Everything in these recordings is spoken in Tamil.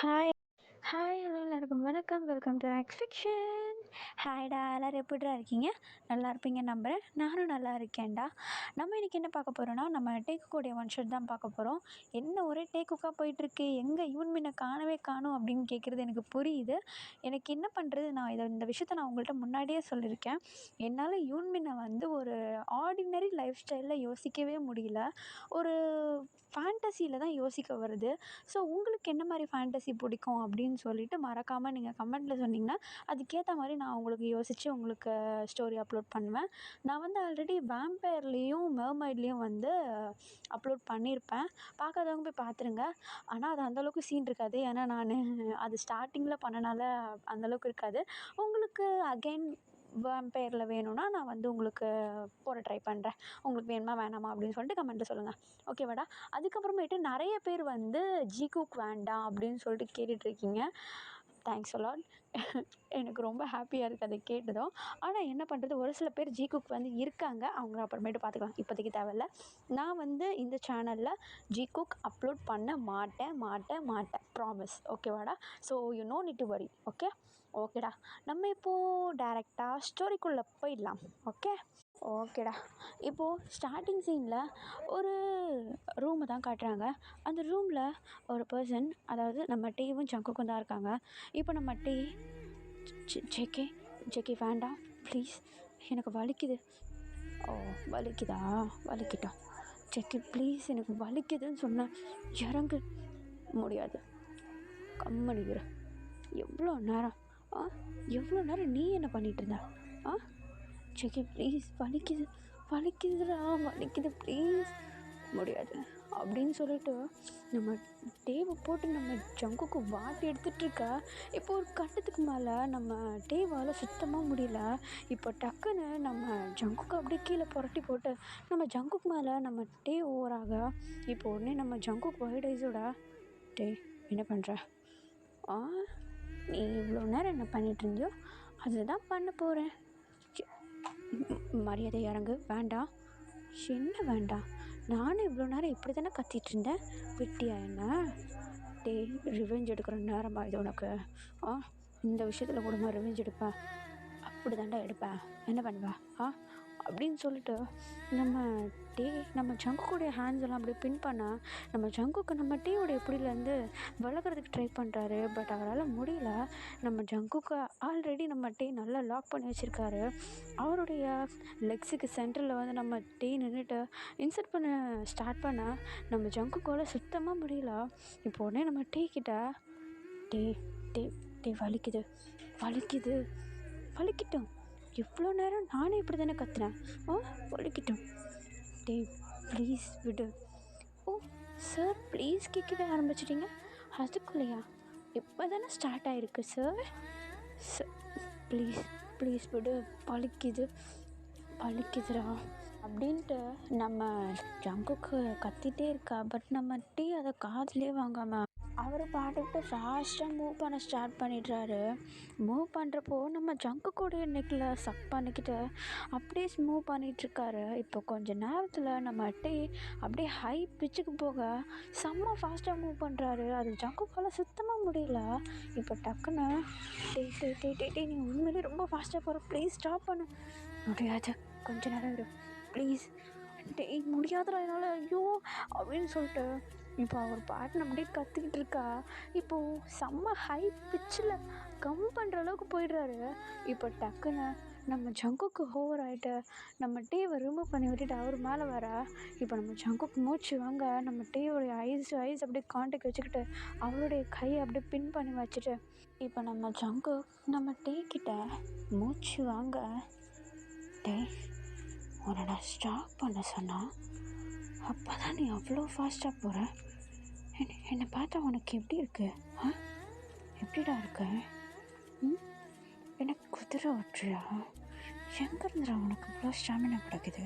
ஹாய் ஹாய் ஹலோ எல்லாருக்கும் வணக்கம். Welcome to எக்ஸ்ஃபிக்ஷன். ஹாய்டா, எல்லோரும் எப்படிடா இருக்கீங்க? நல்லா இருப்பீங்க நம்புகிறேன். நானும் நல்லா இருக்கேன்டா. நம்ம இன்றைக்கி என்ன பார்க்க போகிறோன்னா, நம்ம டேக்குக்கூடிய ஒன் ஷாட் தான் பார்க்க போகிறோம். என்ன ஒரே டேக்குக்காக போயிட்டுருக்கு, எங்கே யூன்மினை காணவே காணும் அப்படின்னு கேட்குறது எனக்கு புரியுது. எனக்கு என்ன பண்ணுறது, நான் இந்த விஷயத்த நான் உங்கள்கிட்ட முன்னாடியே சொல்லியிருக்கேன். என்னால் யூன்மினை ஒரு ஆர்டினரி லைஃப் ஸ்டைலில் யோசிக்கவே முடியல. ஒரு ஃபேண்டசியில் தான் யோசிக்க வருது. ஸோ உங்களுக்கு என்ன மாதிரி ஃபேண்டசி பிடிக்கும் அப்படின்னு சொல்லிட்டு மறக்காமல் நீங்கள் கமெண்ட்டில் சொன்னீங்கன்னா அதுக்கேற்ற மாதிரி நான் உங்களுக்கு யோசித்து உங்களுக்கு ஸ்டோரி அப்லோட் பண்ணுவேன். நான் ஆல்ரெடி வேம்பயர்லேயும் மெர்மைட்லேயும் அப்லோட் பண்ணியிருப்பேன். பார்க்காதவங்க போய் பார்த்துருங்க. ஆனால் அது அந்தளவுக்கு சீன் இருக்காது. ஏன்னா நான் அது ஸ்டார்டிங்கில் பண்ணனால அந்தளவுக்கு இருக்காது. உங்களுக்கு அகெயின் வேம்பயரில் வேணும்னா நான் உங்களுக்கு போட ட்ரை பண்ணுறேன். உங்களுக்கு வேணுமா வேணாமா அப்படின்னு சொல்லிட்டு கமெண்ட்டில் சொல்லுங்கள். ஓகேவாடா? அதுக்கப்புறமேட்டு நிறைய பேர் ஜிகுக் வேண்டாம் அப்படின்னு சொல்லிட்டு கேட்டுட்ருக்கீங்க. Thanks a lot. எனக்கு ரொம்ப ஹாப்பியாக இருக்குது அதை கேட்டதும். ஆனால் என்ன பண்ணுறது, ஒரு சில பேர் ஜிகுக் இருக்காங்க. அவங்கள அப்புறமேட்டு பார்த்துக்கலாம், இப்போதைக்கு தேவையில்ல. நான் இந்த சேனலில் ஜிகுக் அப்லோட் பண்ண மாட்டேன் ப்ராமிஸ். ஓகேவாடா? So you no need to worry. ஓகேடா. நம்ம இப்போது டேரெக்டாக ஸ்டோரிக்குள்ளே போயிடலாம். ஓகேடா. இப்போது ஸ்டார்டிங் சீனில் ஒரு ரூமை தான் காட்டுறாங்க. அந்த ரூமில் ஒரு பர்சன், அதாவது நம்ம டீவும் ஜங்குக்கும் தான் இருக்காங்க. இப்போ நம்ம டீ ஜேகே வேண்டாம் ப்ளீஸ், எனக்கு வலிக்குது. ஓ வலிக்குதா? வலிக்கிட்டோம். ஜேகே ப்ளீஸ், எனக்கு வலிக்குதுன்னு சொன்னேன். இறங்கு. முடியாது, கம்மனிக்கிற. எவ்வளோ நேரம் நீ என்ன பண்ணிகிட்டு இருந்த? ஜேகே ப்ளீஸ், வலிக்குதுடா, வலிக்குது ப்ளீஸ். முடியாது அப்படின்னு சொல்லிட்டு நம்ம டேவை போட்டு நம்ம ஜங்குக்கு வாட்டி எடுத்துகிட்ருக்க. இப்போ ஒரு கட்டத்துக்கு மேலே நம்ம டேவால் சுத்தமாக முடியல. இப்போ டக்குன்னு நம்ம ஜங்குக்கு அப்படியே கீழே புரட்டி போட்டு நம்ம ஜங்குக்கு மேலே நம்ம டே ஓவராக. இப்போ உடனே நம்ம ஜங்குக்கு வைட் ஐஸோட, டே என்ன பண்ணுற? நீ இவ்வளோ நேரம் என்ன பண்ணிகிட்டு இருந்தியோ அதுதான் பண்ண போகிறேன். மரியாதை இறங்கு. வேண்டாம். என்ன வேண்டாம்? நானும் இவ்வளோ நேரம் இப்படி தானே கத்திட்டு இருந்தேன். விட்டியா என்ன? டே ரிவெஞ்ச் எடுக்கிற நேரமா இது உனக்கு? இந்த விஷயத்தில் கூட நான் ரிவெஞ்ச் எடுப்பேன். அப்படி தாண்டா எடுப்பேன். என்ன பண்ணுவேன் அப்படின்னு சொல்லிட்டு நம்ம ஜங்குக்குடைய ஹேண்ட்ஸ் எல்லாம் அப்படியே பின் பண்ணால் நம்ம ஜங்குக்கு நம்ம டீயோடைய பிடிலேருந்து விலகிறதுக்கு ட்ரை பண்ணுறாரு. பட் அவரால் முடியல. நம்ம ஜங்குக்கு ஆல்ரெடி நம்ம டீ நல்லா லாக் பண்ணி வச்சுருக்காரு. அவருடைய லெக்ஸுக்கு சென்டரில் நம்ம டீ நின்றுட்டு இன்சர்ட் பண்ண ஸ்டார்ட் பண்ணால் நம்ம ஜங்குக்கால் சுத்தமாக முடியல. இப்போ உடனே நம்ம டீ கிட்ட, டே டே டே வலிக்கிட்டோம். எவ்வளோ நேரம் நானே இப்படி தானே கத்துனேன். வலிக்கிட்டோம். டே ப்ளீஸ் விடு. ஓ சார், ப்ளீஸ் கேட்கவே ஆரம்பிச்சிட்டிங்க. அதுக்குள்ளையா? இப்போ தானே ஸ்டார்ட் ஆகிருக்கு சார். ப்ளீஸ் விடு, வலிக்குதுடா அப்படின்ட்டு நம்ம ஜங்குக்கு கத்திகிட்டே இருக்கா. பட் நம்ம டீ அதை காதுலேயே வாங்காமல் அவர் பாட்டுக்கிட்டு ஃபாஸ்ட்டாக மூவ் பண்ண ஸ்டார்ட் பண்ணிடுறாரு. மூவ் பண்ணுறப்போ நம்ம ஜங்குக்குடைய நெக்கில் சக் பண்ணிக்கிட்டு அப்படியே மூவ் பண்ணிகிட்ருக்காரு. இப்போ கொஞ்சம் நேரத்தில் நம்ம டீ அப்படியே ஹை பிச்சுக்கு போக செம்ம ஃபாஸ்ட்டாக மூவ் பண்ணுறாரு. அது ஜங்குக்கால் சுத்தமாக முடியல. இப்போ டக்குன்னு டே நீ உண்மையிலே ரொம்ப ஃபாஸ்ட்டாக போகிற, ப்ளீஸ் ஸ்டாப் பண்ணு. முடியாது, கொஞ்ச நேரம் இரு ப்ளீஸ். டேய் முடியாதுடா என்னால், ஐயோ அப்படின்னு சொல்லிட்டு இப்போ அவர் பாட்டு அப்படியே கற்றுக்கிட்டு இருக்கா. இப்போது செம்ம ஹை பிச்சில் கம் பண்ணுற அளவுக்கு போயிடுறாரு. இப்போ டக்குன்னு நம்ம ஜங்குக்கு ஓவர் ஆகிட்டு நம்ம டீவை ரிமூவ் பண்ணி விட்டுட்டு அவர் மேலே வர. இப்போ நம்ம ஜங்குக்கு மூச்சு வாங்க நம்ம டீயோடைய ஐஸ் அப்படியே காண்டாக்ட் வச்சுக்கிட்டு அவருடைய கையை அப்படியே பின் பண்ணி வச்சுட்டு இப்போ நம்ம ஜங்கு நம்ம டீ கிட்ட மூச்சு வாங்க, டே உன்னை நான் ஸ்டாப் பண்ண சொன்னால் அப்போ தான் நீ அவ்வளோ ஃபாஸ்ட்டாக போகிற. என்னை பார்த்தா உனக்கு எப்படி இருக்கு? எப்படிடா இருக்க? எனக்கு குதிரை ஓட்டுறியா? எங்கேருந்துடா உனக்கு இவ்வளோ ஸ்டாமினா கிடைக்குது?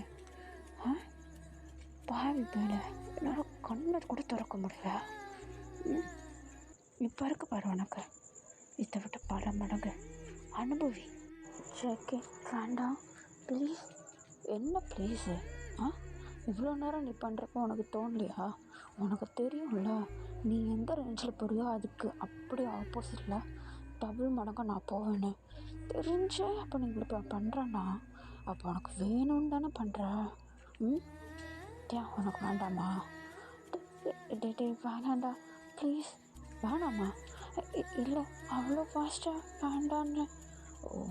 பாவி போல, என்னால் கண்ணை கூட திறக்க முடியல. இப்போ இருக்க பாரு உனக்கு, இதை விட்டு பல மடங்கு அனுபவி. ஜேகே வேண்டாம் ப்ளீஸ். என்ன ப்ளீஸு? இவ்வளோ நேரம் நீ பண்ணுறப்போ உனக்கு தோணலையா? உனக்கு தெரியும்ல, நீ எந்த ரேஞ்சில் போறியோ அதுக்கு அப்படியே ஆப்போசிட்டில் டபுள் மடங்காக நான் போவேன்னு தெரிஞ்சே அப்போ நீ இவ்வளோ பண்ணுறேன்னா அப்போ உனக்கு வேணும்னு தானே பண்ணுற. ம், ஏன் உனக்கு வேண்டாமா? டே வேணாண்டா ப்ளீஸ். வேணாமா? இல்லை, அவ்வளோ ஃபாஸ்ட்டாக வேண்டான்னு. ஓ,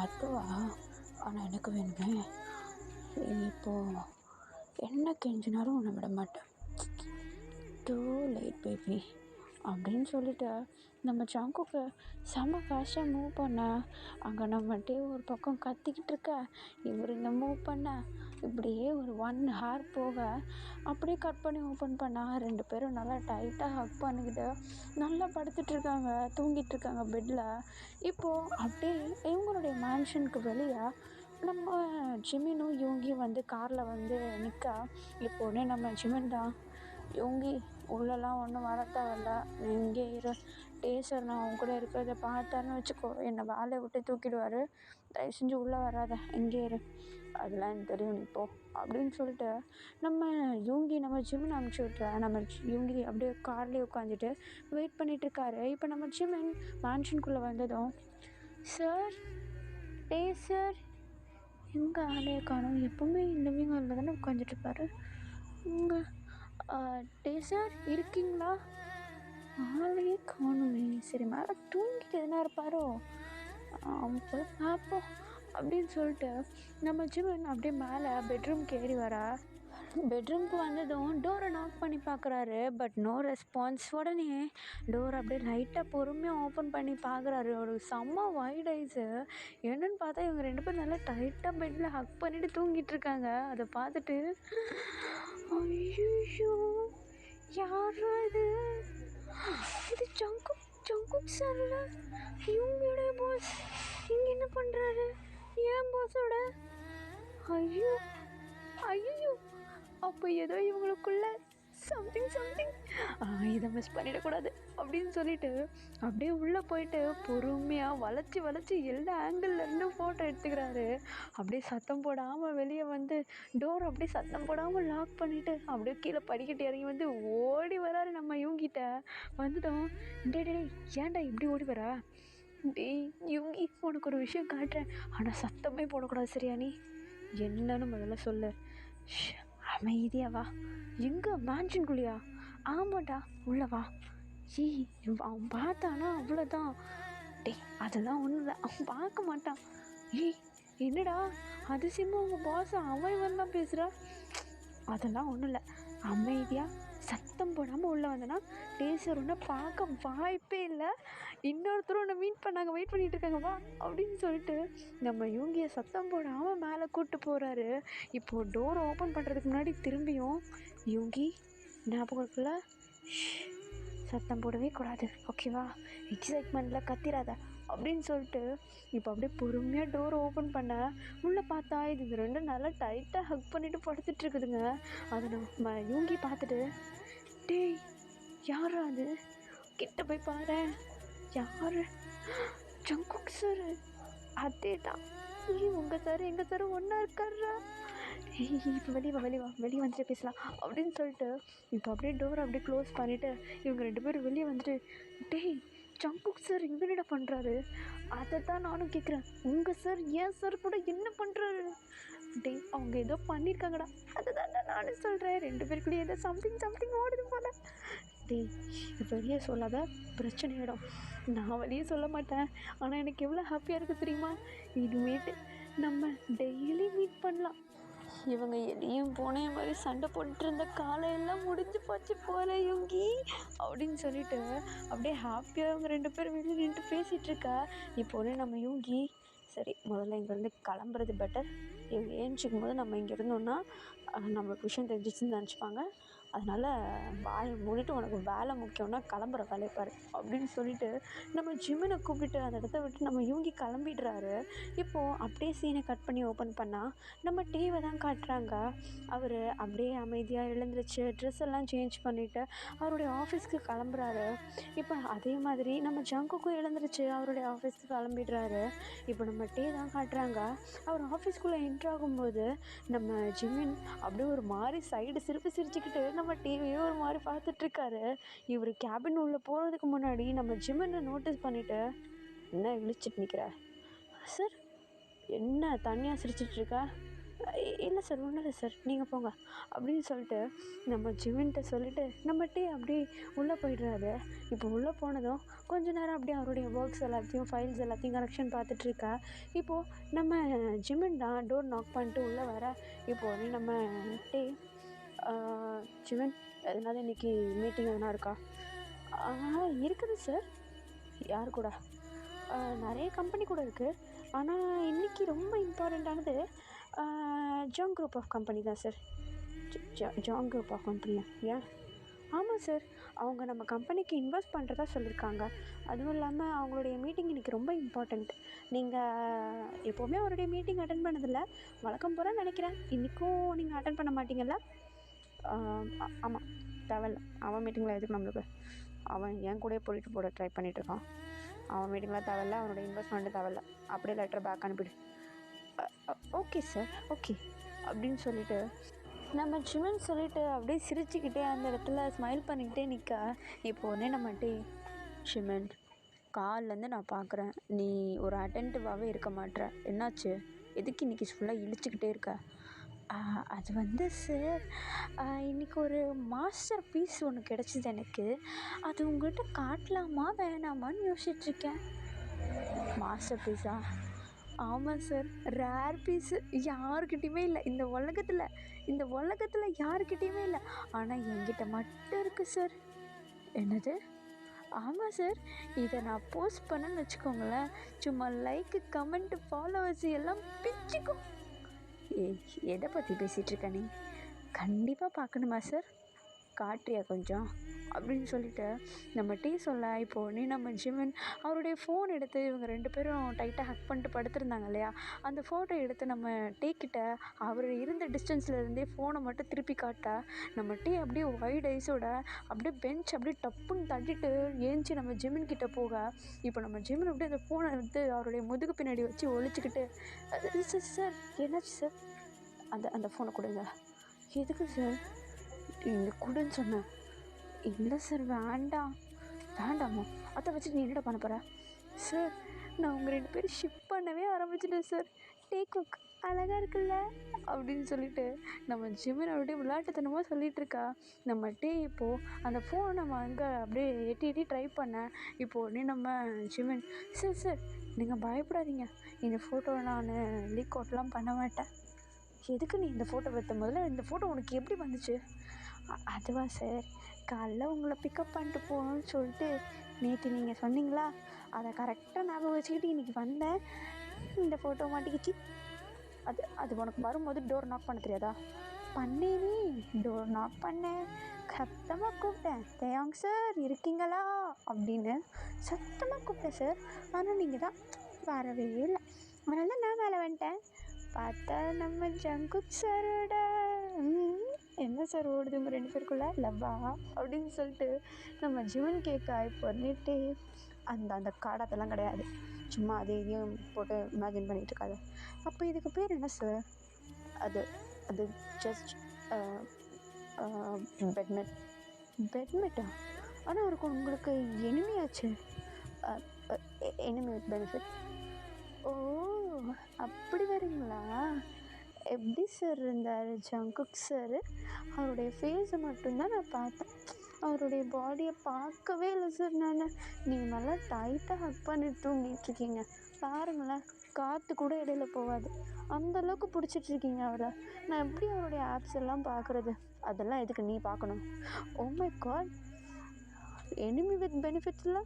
அதுவா? ஆனால் எனக்கு வேணுமே. இப்போது என்ன கெஞ்சினாலும் உன்னை விட மாட்டேன். டூ லேட் பேபி அப்படின்னு சொல்லிட்டு நம்ம ஜங்குக்கு செம்ம ஃபாஸ்ட்டாக மூவ் பண்ண. அங்கே நம்மகிட்டே ஒரு பக்கம் கத்திக்கிட்டு இருக்க, இவர் இந்த மூவ் பண்ண, இப்படியே ஒரு 1 hour போக அப்படியே கட் பண்ணி ஓப்பன் பண்ணால் 2 பேரும் நல்லா டைட்டாக ஹக் பண்ணிக்கிட்டு நல்லா படுத்துட்ருக்காங்க, தூங்கிட்டு இருக்காங்க பெட்டில். இப்போது அப்படியே இவங்களுடைய மேன்ஷனுக்கு வெளியே நம்ம ஜிமினும் யோங்கியும் வந்து காரில் வந்து நிற்க. இப்போதே நம்ம ஜிமின் தான், யோங்கி உள்ளெல்லாம் ஒன்றும் வர தேவையில்ல, நீ இங்கே இரு. டேசர் நான் அவங்க கூட இருக்கிறத பார்த்தாருன்னு வச்சுக்கோ, என்னை வேலையை விட்டு தூக்கிடுவார். தயவு செஞ்சு உள்ளே வராத, இங்கே இரு. அதெல்லாம் எனக்கு தெரியும், நீ போ அப்படின்னு சொல்லிட்டு நம்ம யோங்கி நம்ம ஜிமின் அனுப்பிச்சி விட்ற. நம்ம யோங்கி அப்படியே கார்லேயே உட்காந்துட்டு வெயிட் பண்ணிகிட்ருக்காரு. இப்போ நம்ம ஜிமின் மேன்ஷனுக்குள்ளே வந்ததும், சார், டேசர் எங்கே ஆளையை காணும்? எப்போவுமே இந்த வீங்கலில் தானே உட்காந்துட்ருப்பாரு. இங்கே டேசர் இருக்கீங்களா? ஆளையே காணுமே. சரி, மேலே தூங்கிட்டு எதுனா இருப்பாரோ, போய் பார்ப்போம் அப்படின்னு சொல்லிட்டு நம்ம ஜிமன் அப்படியே மேலே பெட்ரூம்க்கு ஏறி வரா. பெட்ரூம்க்கு வந்ததும் டோரை நாக் பண்ணி பார்க்குறாரு, பட் நோ ரெஸ்பான்ஸ். உடனே டோர் அப்படியே லைட்டாக பொறுமையாக ஓப்பன் பண்ணி பார்க்குறாரு. ஒரு செம்ம வைட் ஐஸு. என்னன்னு பார்த்தா இவங்க 2 பேரும் நல்லா டைட்டாக பெட்டில் ஹக் பண்ணிட்டு தூங்கிட்டு இருக்காங்க. அதை பார்த்துட்டு, ஐயோ யாரா இது? இது ஜங்குக் சார்ல, இவங்களுடைய பாஸ் இங்கே என்ன பண்ணுறாரு? ஏன் பாஸோட? ஐயோ ஐயோ, அப்போ ஏதோ இவங்களுக்குள்ள சம்திங் இதை மிஸ் பண்ணிடக்கூடாது அப்படின்னு சொல்லிட்டு அப்படியே உள்ளே போயிட்டு பொறுமையாக வளைச்சி எல்லா ஆங்கிள்லேருந்து ஃபோட்டோ எடுத்துக்கிறாரு. அப்படியே சத்தம் போடாமல் வெளியே வந்து டோர் அப்படியே சத்தம் போடாமல் லாக் பண்ணிவிட்டு அப்படியே கீழே படிக்கட்டு இறங்கி வந்து ஓடி வராரு. நம்ம இவங்கிட்ட வந்துட்டோம். டே ஏன்டா இப்படி ஓடி வரா? டேய் இவங்கி, உனக்கு ஒரு விஷயம் காட்டுறேன், ஆனால் சத்தமே போடக்கூடாது, சரியா? நீ என்னன்னு முதல்ல சொல்லு. அமைதியா வா. எங்கே? மேன்ஷனுக்குள்ளையா? ஆமாண்டா, உள்ள வா. ஏய், அவன் பார்த்தானா அவ்வளோதான். டே அதெல்லாம் ஒன்றும் இல்லை, அவன் பார்க்க மாட்டான். ஏய் என்னடா அதிசயமாக அவங்க பாஸ் அவன் இவன் தான் பேசுகிறா? அதெல்லாம் ஒன்றும் இல்லை, அமைதியாக சத்தம் போடாமல் உள்ளே வந்தேன்னா டேசர் ஒன்றை பார்க்க வாய்ப்பே இல்லை. இன்னொருத்தரும் ஒன்று மீட் பண்ணாங்க, வெயிட் பண்ணிகிட்டு இருக்காங்க, வா அப்படின்னு சொல்லிட்டு நம்ம யோங்கியை சத்தம் போடாமல் மேலே கூப்பிட்டு போகிறாரு. இப்போது டோரை ஓப்பன் பண்ணுறதுக்கு முன்னாடி திரும்பியும், யோங்கி ஞாபகம் இருக்குல்ல, சத்தம் போடவே கூடாது, ஓகேவா? எக்ஸைட்மெண்ட்டில் கத்திராத அப்படின்னு சொல்லிட்டு இப்போ அப்படியே பொறுமையாக டோரை ஓப்பன் பண்ண உள்ளே பார்த்தா இது 2 நல்லா டைட்டாக ஹக் பண்ணிவிட்டு படுத்துட்டு இருக்குதுங்க. அதை நம்ம யோங்கி பார்த்துட்டு, டேய் யாரா அது? கிட்ட போய் பாரு. யார்? Jungkook sir. அதே தான். உங்கள் சார் எங்கள் சார் ஒன்றா இருக்காரா? இப்போ வெளியே வந்துட்டு பேசலாம் அப்படின்னு சொல்லிட்டு இப்போ அப்படியே டோரை அப்படியே க்ளோஸ் பண்ணிவிட்டு இவங்க 2 பேரும் வெளியே வந்துட்டு, டேய் ஜங்குக் சார் இங்கே என்னடா பண்ணுறாரு? அதை தான் நானும் கேட்குறேன், உங்கள் சார் ஏன் சார் கூட என்ன பண்ணுறாரு? டேய் அவங்க ஏதோ பண்ணியிருக்காங்கடா, அதை தான் நானும் சொல்கிறேன், 2 பேருக்குள்ளேயே ஏதோ சம்திங் ஓடுது போல. டேய் வெளியே சொல்லாத, பிரச்சனை ஆகிடும். நான் வெளியே சொல்ல மாட்டேன், ஆனால் எனக்கு எவ்வளோ ஹாப்பியாக இருக்குது தெரியுமா? இனிமேட்டு நம்ம டெய்லி மீட் பண்ணலாம். இவங்க எதையும் பூனையும் மாதிரி சண்டை போட்டுட்டு இருந்த காலையெல்லாம் முடிஞ்சு போச்சு போல யோங்கி அப்படின்னு சொல்லிட்டு அப்படியே ஹாப்பியாக இவங்க 2 பேரும் வெளியே நின்று பேசிகிட்ருக்கா. இப்போது நம்ம யோங்கி, சரி முதல்ல இங்கேருந்து கிளம்புறது பெட்டர். இவங்க ஏஞ்சிக்கும் போது நம்ம இங்கே இருந்தோன்னா நம்மளுக்கு விஷயம் தெரிஞ்சிச்சுன்னு நினச்சிப்பாங்க. அதனால் வாயை மூடிட்டு உனக்கு வேலை முக்கியம்னா கிளம்புற வேலையை பாரு அப்படின்னு சொல்லிட்டு நம்ம ஜிமினை கூப்பிட்டு அந்த இடத்த விட்டு நம்ம இவங்கி கிளம்பிடுறாரு. இப்போது அப்படியே சீனை கட் பண்ணி ஓப்பன் பண்ணால் நம்ம டிவியை தான் காட்டுறாங்க. அவர் அப்படியே அமைதியாக எழுந்திரிச்சு ட்ரெஸ் எல்லாம் சேஞ்ச் பண்ணிவிட்டு அவருடைய ஆஃபீஸ்க்கு கிளம்புறாரு. இப்போ அதே மாதிரி நம்ம ஜங்குக்கும் எழுந்திரிச்சு அவருடைய ஆஃபீஸ்க்கு கிளம்பிடுறாரு. இப்போ நம்ம டே தான் காட்டுறாங்க. அவர் ஆஃபீஸ்க்குள்ளே என்ட்ரு ஆகும்போது நம்ம ஜிமின் அப்படியே ஒரு மாதிரி சைடு சிரிச்சுக்கிட்டு நம்ம டிவியே ஒரு மாதிரி பார்த்துட்ருக்காரு. இவர் கேபின் உள்ளே போகிறதுக்கு முன்னாடி நம்ம ஜிமினை நோட்டீஸ் பண்ணிவிட்டு, என்ன இழிச்சிட்டு நிற்கிற சார், என்ன தனியாக சிரிச்சிட்ருக்க? இல்லை சார், ஒன்றும் இல்லை சார், நீங்கள் போங்க அப்படின்னு சொல்லிட்டு நம்ம ஜிமின்கிட்ட சொல்லிவிட்டு நம்ம டீ அப்படி உள்ளே போயிடுறாரு. இப்போ உள்ளே போனதும் கொஞ்ச நேரம் அப்படியே அவருடைய ஒர்க்ஸ் எல்லாத்தையும் ஃபைல்ஸ் எல்லாத்தையும் கரெக்ஷன் பார்த்துட்ருக்கா. இப்போது நம்ம ஜிமின் தான் டோர் நாக் பண்ணிட்டு உள்ளே வர. இப்போது நம்ம டீ, ஜிமின் எதனால இன்றைக்கி மீட்டிங் எதனா இருக்கா? இருக்குது சார். யார் கூட? நிறைய கம்பெனி கூட இருக்குது. ஆனால் இன்றைக்கி ரொம்ப இம்பார்ட்டண்ட்டானது ஜாங் குரூப் ஆஃப் கம்பெனி தான் சார். ஜாங் குரூப் ஆஃப் கம்பெனியா? ஏன்? ஆமாம் சார், அவங்க நம்ம கம்பெனிக்கு இன்வெஸ்ட் பண்ணுறதா சொல்லியிருக்காங்க. அதுவும் இல்லாமல் அவங்களுடைய மீட்டிங் இன்றைக்கி ரொம்ப இம்பார்ட்டண்ட். நீங்கள் எப்போவுமே அவருடைய மீட்டிங் அட்டன் பண்ணதில்ல, வழக்கம் போல் நினைக்கிறேன். இன்றைக்கும் நீங்கள் அட்டன் பண்ண மாட்டீங்கள்ல? ஆமாம், தேவையில்ல. அவன் மீட்டிங்கில் எதுக்கு நம்மளுக்கு? அவன் என் கூடயே போயிட்டு போட ட்ரை பண்ணிகிட்ருக்கான். அவன் மீட்டிங்லாம் தேவையில்ல, அவனோட இன்வெஸ்ட்மெண்ட்டு தேவையில்ல. அப்படியே லெட்டர் பேக் அனுப்பிடு. ஓகே சார், ஓகே அப்படின்னு சொல்லிவிட்டு நம்ம ஜிமின் சொல்லிவிட்டு அப்படியே சிரிச்சுக்கிட்டே அந்த இடத்துல ஸ்மைல் பண்ணிக்கிட்டே நிற்க. இப்போ உடனே நம்ம டீ, ஜிமின் கால்லேருந்து நான் பார்க்குறேன் நீ ஒரு அட்டென்டிவாகவே இருக்க மாட்டேற, என்னாச்சு? எதுக்கு இன்றைக்கி ஃபுல்லாக இழுச்சிக்கிட்டே இருக்க? அது வந்து சார், இன்றைக்கி ஒரு மாஸ்டர் பீஸ் ஒன்று கிடச்சிது எனக்கு. அது உங்கள்கிட்ட காட்டலாமா வேணாமான்னு யோசிச்சுட்ருக்கேன். மாஸ்டர் பீஸா? ஆமாம் சார், ரேர் பீஸு, யாருக்கிட்டேயுமே இல்லை இந்த உலகத்தில் யாருக்கிட்டேயுமே இல்லை. ஆனால் என்கிட்ட மட்டும் இருக்குது சார். என்னது? ஆமாம் சார், இதை நான் போஸ்ட் பண்ணேன்னு வச்சுக்கோங்களேன், சும்மா லைக்கு கமெண்ட்டு ஃபாலோவர்ஸ் எல்லாம் பிச்சுக்கும். எதை பற்றி பேசிகிட்ருக்க நீ? கண்டிப்பாக பார்க்கணுமா சார்? காட்டுறியா கொஞ்சம் அப்படின்னு சொல்லிட்டு நம்ம டீ சொல்ல. இப்போது நீ நம்ம ஜிமின் அவருடைய ஃபோன் எடுத்து இவங்க 2 பேரும் டைட்டாக ஹக் பண்ணிட்டு படுத்துருந்தாங்க இல்லையா, அந்த ஃபோட்டோ எடுத்து நம்ம டீ கிட்ட அவர் இருந்த டிஸ்டன்ஸில் இருந்தே ஃபோனை மட்டும் திருப்பி காட்ட. நம்ம டீ அப்படியே ஒயிட் ஐஸோட அப்படியே பெஞ்ச் அப்படியே டப்புன்னு தட்டிட்டு ஏஞ்சி நம்ம ஜிமின் கிட்ட போக. இப்போ நம்ம ஜிமின் அப்படியே அந்த ஃபோனை எடுத்து அவருடைய முதுகு பின்னாடி வச்சு ஒழிச்சிக்கிட்டு, சார் என்னாச்சு சார்? அந்த ஃபோனை கொடுங்க. எதுக்கு சார்? இங்கே கொடுன்னு சொன்னேன். இல்லை சார், வேண்டாமா? அதை வச்சுட்டு நீ என்னடா பண்ண போகிற? சார், நான் உங்கள் 2 பேரும் ஷிப் பண்ணவே ஆரம்பிச்சிட்டேன் சார். டேக் குக் அழகாக இருக்குல்ல அப்படின்னு சொல்லிட்டு நம்ம ஜிமின் அப்படியே விளையாட்டுத்தனமாக சொல்லிகிட்ருக்கா. நம்ம டே இப்போது அந்த ஃபோனை நம்ம அங்கே அப்படியே எட்டி ட்ரை பண்ணேன். இப்போது உடனே நம்ம ஜிமின், சார் நீங்கள் பயப்படாதீங்க, இந்த ஃபோட்டோவை நான் லீக் அவுட்லாம் பண்ண மாட்டேன். எதுக்கு நீ இந்த ஃபோட்டோ வைத்த? முதல்ல இந்த ஃபோட்டோ உனக்கு எப்படி வந்துச்சு? அதுவா சார், காலைல உங்களை பிக்கப் பண்ணிட்டு போகணும்னு சொல்லிட்டு நேற்று நீங்கள் சொன்னீங்களா, அதை கரெக்டாக ஞாபகம் வச்சுக்கிட்டு இன்றைக்கி வந்தேன், இந்த ஃபோட்டோ மாட்டிக்கிச்சு. அது உனக்கு வரும்போது டோர் நாக் பண்ண தெரியாதா? பண்ணேனே, டோர் நாக் பண்ணேன், சத்தமாக கூப்பிட்டேன், தேங்க் சார் இருக்கீங்களா அப்படின்னு சத்தமாக கூப்பிட்டேன் சார். ஆனால் நீங்கள் தான் வரவே இல்லை. அதனால தான் நான் வேலை வந்துட்டேன். பார்த்தா நம்ம ஜங்குக் சாரோட என்ன சார் ஓடுது உங்கள் 2 பேருக்குள்ளே லவ்வா அப்படின்னு சொல்லிட்டு நம்ம ஜிமின் கேட்க. இப்போ வந்துட்டு அந்த காடாத்தெல்லாம் கிடையாது, சும்மா அதையும் போட்டு இமேஜின் பண்ணிகிட்டு இருக்காது. அப்போ இதுக்கு பேர் என்ன சார்? அது ஜஸ்ட் பெட்மெட்டா? ஆனால் அவருக்கு உங்களுக்கு எனிமையாச்சு. Enemy with benefit. ஓ, அப்படி வரீங்களா? எப்படி சார் இருந்தார் ஜங்குக் சார்? அவருடைய ஃபேஸை மட்டும்தான் நான் பார்த்தேன், அவருடைய பாடியை பார்க்கவே இல்லை சார் நான். நீங்கள் நல்லா டைட்டாக ஹக் பண்ணிட்டு தூங்கிட்டுருக்கீங்க பாருங்களேன், காற்று கூட இடையில போகாது, அந்தளவுக்கு பிடிச்சிட்ருக்கீங்க அவரை. நான் எப்படி அவருடைய ஆப்ஸ் எல்லாம் பார்க்குறது? அதெல்லாம் எதுக்கு நீ பார்க்கணும்? Oh my God, enemy with பெனிஃபிட்ஸில்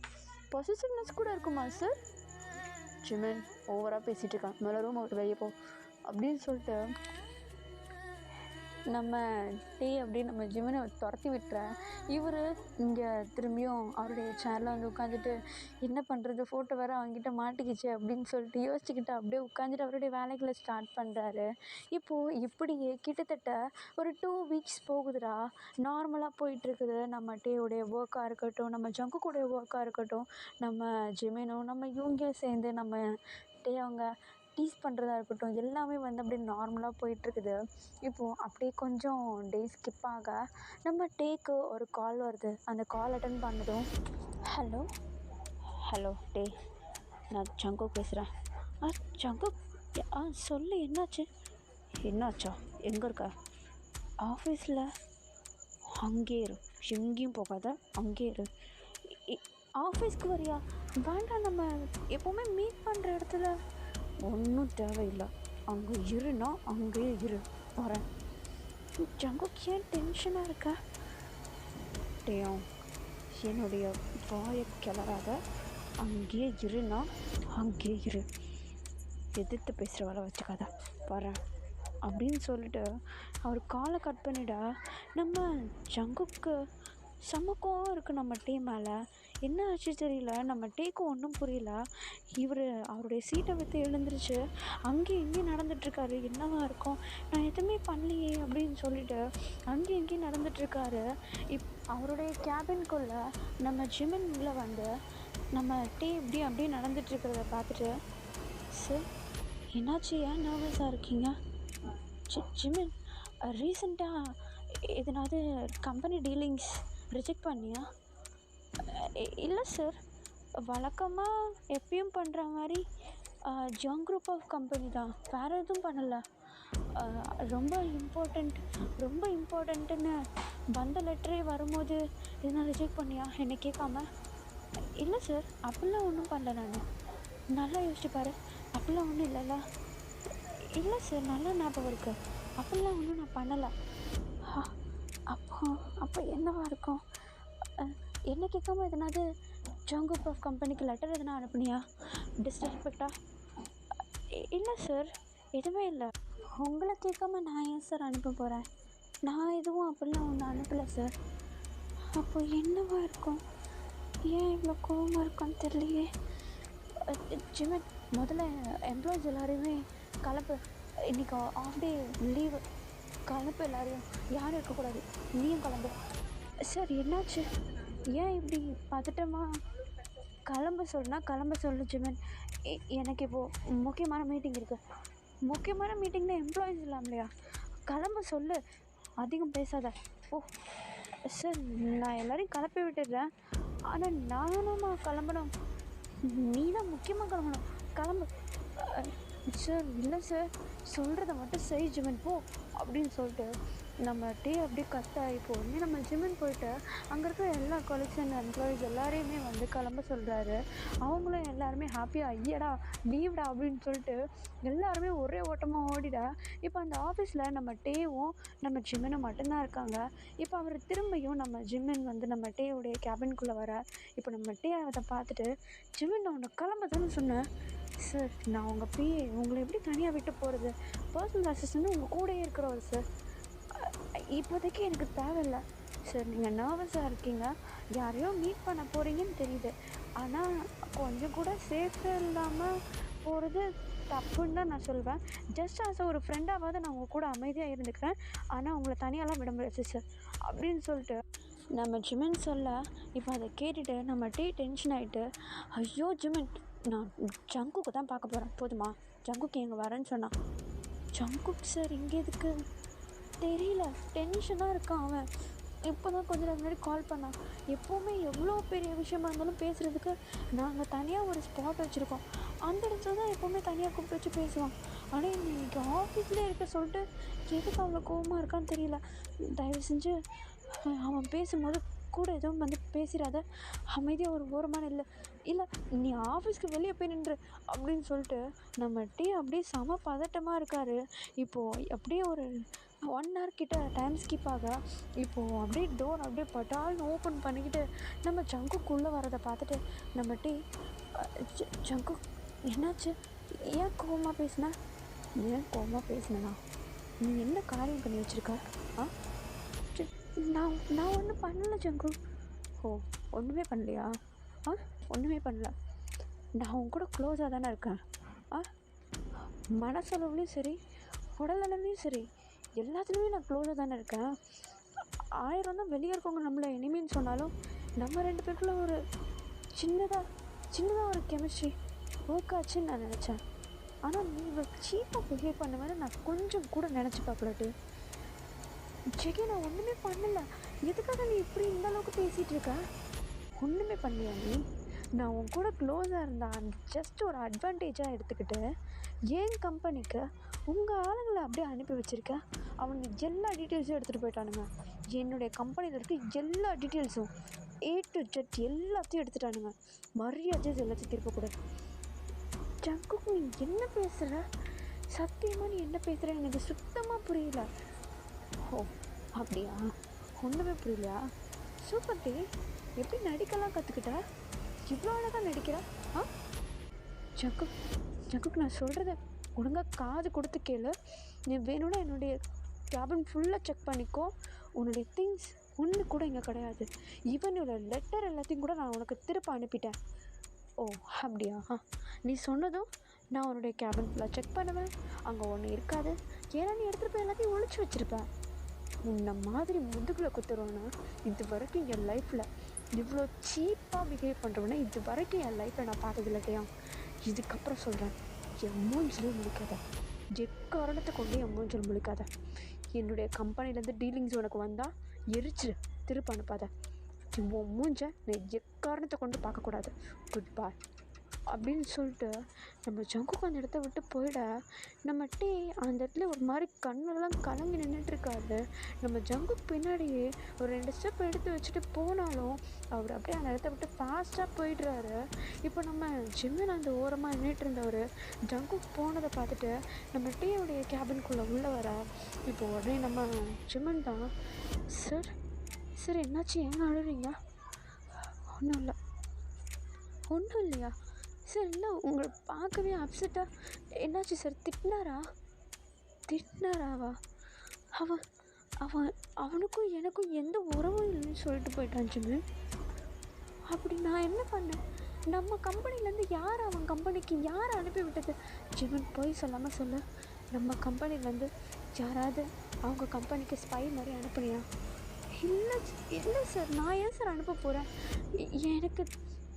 பொசிசிவ்னஸ் கூட இருக்குமா சார்? ஜிமின் ஓவராக பேசிகிட்டு இருக்கான், மேலே ரூம் விட்டு வெளியே போ அப்படின்னு சொல்லிட்டு நம்ம டீ அப்படி நம்ம ஜிமினை துரத்தி விட்டுற இவர் இங்கே திரும்பியும் அவருடைய சேரில் வந்து உட்காந்துட்டு என்ன பண்ணுறது, ஃபோட்டோ வேறு அவங்ககிட்ட மாட்டிக்கிச்சு அப்படின்னு சொல்லிட்டு யோசிச்சுக்கிட்டு அப்படியே உட்காந்துட்டு அவருடைய வேலைகளை ஸ்டார்ட் பண்ணுறாரு. இப்போது இப்படியே கிட்டத்தட்ட ஒரு 2 வீக்ஸ் போகுதுடா. நார்மலாக போயிட்டுருக்குது. நம்ம டீயோடைய ஒர்க்காக இருக்கட்டும், நம்ம ஜங்குக்குடைய ஒர்க்காக இருக்கட்டும், நம்ம ஜிமினும் நம்ம இவங்களும் சேர்ந்து நம்ம டீ அவங்க டீஸ் பண்ணுறதா இருக்கட்டும், எல்லாமே வந்து அப்படியே நார்மலாக போயிட்டுருக்குது. இப்போது அப்படியே கொஞ்சம் டேஸ் ஸ்கிப் ஆக நம்ம டேக்கு ஒரு கால் வருது. அந்த கால் அட்டன் பண்ணதும், ஹலோ ஹலோ டே, நான் ஜங்கு பேசுகிறேன். ஆ ஜங்கு, சொல்லு என்னாச்சு? என்னாச்சா? எங்கே இருக்க? ஆஃபீஸில். அங்கே இரு, எங்கேயும் போகாத, அங்கே இரு. ஆஃபீஸ்க்கு வரியா? வேண்டாம், நம்ம எப்போவுமே மீட் பண்ணுற இடத்துல. ஒன்றும் தேவையில்லை, அங்கே இருன்னா அங்கேயே இரு, வரேன். ஜங்குக்கு ஏன் டென்ஷனாக இருக்க? டேயும் என்னுடைய வாயை கிளறாத, அங்கேயே இருன்னா அங்கேயே இரு, எதிர்த்து பேசுகிற வேலை வச்சுக்காத, வரேன் அப்படின்னு சொல்லிட்டு அவர் காலை கட் பண்ணிட்டா. நம்ம ஜங்குக்கு சமக்கம் இருக்குது நம்ம டீ மேலே. என்ன ஆச்சு தெரியல, நம்ம டீக்கு ஒன்றும் புரியல. இவர் அவருடைய சீட்டை விட்டு எழுந்திரிச்சு அங்கேயும் இங்கேயும் நடந்துட்டுருக்காரு. என்னவா இருக்கும், நான் எதுவுமே பண்ணலையே அப்படின்னு சொல்லிட்டு அங்கேயும் இங்கேயும் நடந்துட்டுருக்காரு. அவருடைய கேபின்குள்ளே நம்ம ஜிமின் உள்ளே வந்து நம்ம டீ இப்படி அப்படியே நடந்துட்டுருக்கிறத பார்த்துட்டு, சார் என்னாச்சு, ஏன் நர்வஸாக இருக்கீங்க? ஜிமின், ரீசெண்டாக எதனாவது கம்பெனி டீலிங்ஸ் ரிஜெக்ட் பண்ணியா? இல்லை சார், வழக்கமாக எப்பயும் பண்ணுற மாதிரி ஜாங் குரூப் ஆஃப் கம்பெனி தான், வேறு எதுவும் பண்ணலை. ரொம்ப இம்பார்ட்டண்ட்டுன்னு வந்த லெட்டரே வரும்போது எதனா ரிஜெக்ட் பண்ணியா என்னை கேட்காம? இல்லை சார், அப்படிலாம் ஒன்றும் பண்ணல. நான் நல்லா யோசிச்சு பாரு, அப்படிலாம் ஒன்றும் இல்லைல்ல? இல்லை சார், நல்லா ஞாபகம் இருக்குது, அப்படிலாம் ஒன்றும் நான் பண்ணலை. அப்போ என்னவா இருக்கும்? என்ன கேட்காம எதனாவது ஜாங் குரூப் ஆஃப் கம்பெனிக்கு லெட்டர் எதனா அனுப்புனியா டிஸ்ரெஸ்பெக்டா? இல்லை சார், எதுவுமே இல்லை. உங்களை கேட்காம நான் ஏன் சார் அனுப்ப போகிறேன்? நான் எதுவும் அப்படிலாம் ஒன்று அனுப்பலை சார். அப்போ என்னவா இருக்கும்? ஏன் இவ்வளோ கோவமாக இருக்குன்னு தெரியலையே. ஜிமின், முதல்ல எம்ப்ளாயிஸ் எல்லாரையுமே கலப்பு, இன்றைக்கி ஆஃப் டே லீவு, கிளம்பு எல்லாரையும், யாரும் இருக்கக்கூடாது, நீயும் கிளம்பு. சார் என்னாச்சு, ஏன் இப்படி பதட்டமா? கிளம்ப சொல்லு ஜிமின். எனக்கு இப்போது முக்கியமான மீட்டிங் இருக்குது. முக்கியமான மீட்டிங்னா எம்ப்ளாயிஸ் இல்லாமலையா? கிளம்ப சொல்லு, அதிகம் பேசாத. ஓ சார், நான் எல்லோரையும் கிளப்பி விட்டுடுறேன், ஆனால் நானும்மா கிளம்பணும்? நீ தான் முக்கியமாக கிளம்பணும், கிளம்பு. சார் இல்லை சார், சொல்கிறத மட்டும் செய் ஜிமின், போ அப்படின்னு சொல்லிட்டு நம்ம டீ அப்படியே கத்தாகி போய் நம்ம ஜிமின் போயிட்டு அங்கே இருக்கிற எல்லா கொலீக்ஸ் அண்ட் எம்ப்ளாயீஸ் எல்லாரையுமே வந்து கிளம்ப சொல்கிறாரு. அவங்களும் எல்லாருமே ஹாப்பியாக ஐயடா லீவ்டா அப்படின்னு சொல்லிட்டு எல்லாருமே ஒரே ஓட்டமாக ஓடிடா. இப்போ அந்த ஆஃபீஸில் நம்ம டேவும் நம்ம ஜிமினும் மட்டும்தான் இருக்காங்க. இப்போ அவர் திரும்பியும் நம்ம ஜிமின் வந்து நம்ம டேவுடைய கேபின்குள்ளே வர. இப்போ நம்ம டே அதை பார்த்துட்டு, ஜிமின் நான் உன்னை கிளம்ப தானே சொன்னேன். சார் நான் உங்கள் பிஏ, உங்களை எப்படி தனியாக விட்டு போகிறது? பர்சனல் அசிஸ்டன்ட் உங்கள் கூடயே இருக்கிறவர் சார், இப்போதைக்கு எனக்கு தேவையில்லை சார். நீங்கள் நர்வஸாக இருக்கீங்க, யாரையோ மீட் பண்ண போகிறீங்கன்னு தெரியுது, ஆனால் கொஞ்சம் கூட சேஃபாக இல்லாமல் போகிறது தப்புன்னு தான் நான் சொல்வேன். ஜஸ்ட் ஆஸ் ஒரு ஃப்ரெண்டாவது நான் உங்கள் கூட அமைதியாக இருந்துக்கிறேன், ஆனால் உங்களை தனியாலாம் விட முடியாது சார் அப்படின்னு சொல்லிட்டு நம்ம ஜிமின் சொல்ல. இப்போ அதை கேட்டுட்டு நம்ம டென்ஷன் ஆகிட்டு, ஐயோ ஜிமின், நான் ஜங்குக்கு தான் பார்க்க போகிறேன், போதுமா? ஜங்குக்கு எங்கே வரேன்னு சொன்னான். ஜங்குக் சார் இங்கே எதுக்கு தெரியல, டென்ஷனாக இருக்கான் அவன். இப்போ தான் கொஞ்ச நேரம் முன்னாடி கால் பண்ணான். எப்போவுமே எவ்வளோ பெரிய விஷயமா இருந்தாலும் பேசுகிறதுக்கு நாங்கள் தனியாக ஒரு ஸ்பாட் வச்சுருக்கோம், அந்த இடத்துல தான் எப்போவுமே தனியாக கூப்பிட்டு வச்சு பேசுவான். ஆனால் இன்றைக்கி ஆஃபீஸ்லேயே இருக்க சொல்லிட்டு எதுக்கு அவ்வளோ கோவமாக இருக்கான்னு தெரியல. தயவு செஞ்சு அவன் பேசும்போது கூட எதுவும் வந்து பேசிடாத, அமைதியாக ஒரு ஓரமான இல்லை நீ ஆஃபீஸ்க்கு வெளியே போய் நின்று அப்படின்னு சொல்லிட்டு நம்ம அப்படியே செம பதட்டமாக இருக்கார். இப்போது அப்படியே ஒரு 1 hour கிட்ட டைம் ஸ்கிப் ஆக இப்போது அப்படியே டோர் அப்படியே பட்டால்னு ஓப்பன் பண்ணிக்கிட்டு நம்ம ஜங்குக்குள்ளே வரதை பார்த்துட்டு நம்ம ஜங்கு என்னாச்சு, ஏன் கோவமாக பேசினேன்னா நீ என்ன காரியம் பண்ணி வச்சுருக்க? ஆ நான் நான் ஒன்றும் பண்ணல ஜங்கு. ஓ, ஒன்றுமே பண்ணலையா? ஆ ஒன்றுமே பண்ணல. நான் உன் கூட க்ளோஸாக தானே இருக்கேன். ஆ மனசளவுலேயும் சரி, உடல் அளவுலேயும் சரி, எல்லாத்துலேயுமே நான் க்ளோஸாக தானே இருக்கேன். 1000 தான் வெளியே இருக்கவங்க நம்மளை எனிமின்னு சொன்னாலும் நம்ம 2 பேருக்குள்ள ஒரு சின்னதாக சின்னதாக ஒரு கெமிஸ்ட்ரி ஒர்க் ஆச்சுன்னு நான் நினச்சேன். ஆனால் நீ இவ்வளோ சீப்பாக பிஹேவ் பண்ணுவேன்னு நான் கொஞ்சம் கூட நினச்சி பார்க்கலட்டு. ஜெகி, நான் ஒன்றுமே பண்ணலை. எதுக்காக நீ இப்படி இந்த அளவுக்கு பேசிகிட்டு இருக்க? ஒன்றுமே பண்ணலையா நீ? நான் உன் கூட க்ளோஸாக இருந்தா அந்த ஜஸ்ட் ஒரு அட்வான்டேஜாக எடுத்துக்கிட்டு என் கம்பெனிக்கு உங்கள் ஆளுங்களை அப்படியே அனுப்பி வச்சுருக்கேன். அவங்க எல்லா டீட்டெயில்ஸும் எடுத்துகிட்டு போயிட்டானுங்க. என்னுடைய கம்பெனியில் இருக்க எல்லா டீட்டெயில்ஸும் A to Z எல்லாத்தையும் எடுத்துட்டானுங்க. மரியாதை எல்லாத்தையும் திருப்பக்கூடாது. ஜங்குக்கு நீ என்ன பேசுகிற? சத்தியமாக நீ என்ன பேசுகிற எனக்கு சுத்தமாக புரியல. ஓ, அப்படியா? ஒன்றுமே புரியலையா? சூப்பர் டே, எப்படி நடிக்கலாம் கற்றுக்கிட்ட? இவ்வளோ அழகாக நடிக்கிற? ஆ ஜங்குக்கு நான் சொல்கிறத ஒழுங்காக காது கொடுத்து கேளு. நீ வேணும்னா என்னுடைய கேபின் ஃபுல்லாக செக் பண்ணிக்கோ. உன்னுடைய திங்ஸ் ஒன்று கூட இங்கே கிடையாது. இவனோட லெட்டர் எல்லாத்தையும் கூட நான் உனக்கு திருப்ப அனுப்பிட்டேன். ஓ, அப்படியா? நீ சொன்னதும் நான் உன்னுடைய கேபின் ஃபுல்லாக செக் பண்ணுவேன். அங்கே ஒன்று இருக்காது. ஏன்னா நீ எடுத்துகிட்டு போய் எல்லாத்தையும் ஒழிச்சு வச்சுருப்பேன். உன்னை மாதிரி முதுகில் குத்துறோன்னா இது வரைக்கும் என் லைஃப்பில் இவ்வளோ சீப்பாக பிஹேவ் பண்ணுறவனா இது வரைக்கும் என் லைஃப்பில் நான் பார்த்ததில்லையா? இதுக்கப்புறம் சொல்கிறேன், என் மூஞ்சலும் முழிக்காத. எக்காரணத்தை கொண்டு என் மூஞ்சல் முழிக்காத. என்னுடைய கம்பெனிலேருந்து டீலிங்ஸ் உனக்கு வந்தால் எரிச்சு திருப்ப அனுப்பாத. உன் மூஞ்சை நான் எக்காரணத்தை கொண்டு பார்க்கக்கூடாது. குட் பாய் அப்படின்னு சொல்லிட்டு நம்ம ஜங்குக்கு அந்த இடத்த விட்டு போயிட, நம்ம டீ அந்த இடத்துல ஒரு மாதிரி கண்ணெல்லாம் கலங்கி நின்றுட்டுருக்காரு. நம்ம ஜங்குக்கு பின்னாடியே ஒரு 2 ஸ்டெப் எடுத்து வச்சுட்டு போனாலும் அவர் அப்படியே அந்த இடத்த விட்டு ஃபாஸ்ட்டாக போயிடுறாரு. இப்போ நம்ம ஜிம்மன் அந்த ஓரமாக நின்றுட்டு இருந்தவர் ஜங்குக்கு போனதை பார்த்துட்டு நம்ம டீயோடைய கேபின்குள்ளே உள்ளே வர. இப்போ உடனே நம்ம ஜிம்மன் தான், சார் சார் என்னாச்சு, ஏங்க அழுறீங்க? ஒன்றும் இல்லை. ஒன்றும் இல்லையா சார்? இல்லை, உங்களை பார்க்கவே அப்செட்டாக. என்னாச்சு சார்? திட்டினாராவா? அவன் அவன் அவனுக்கும் எனக்கும் எந்த உறவும் இல்லைன்னு சொல்லிட்டு போயிட்டான் ஜிம்மன். அப்படி நான் என்ன பண்ணேன்? நம்ம கம்பெனிலேருந்து யார் அவன் கம்பெனிக்கு யார் அனுப்பி விட்டது? ஜிம்மன் போய் சொல்லாமல் சொல்லு. நம்ம கம்பெனிலேருந்து யாராவது அவங்க கம்பெனிக்கு ஸ்பை மாதிரி அனுப்புனியா? இல்லை சார், நான் ஏன் சார் அனுப்ப போகிறேன்? எனக்கு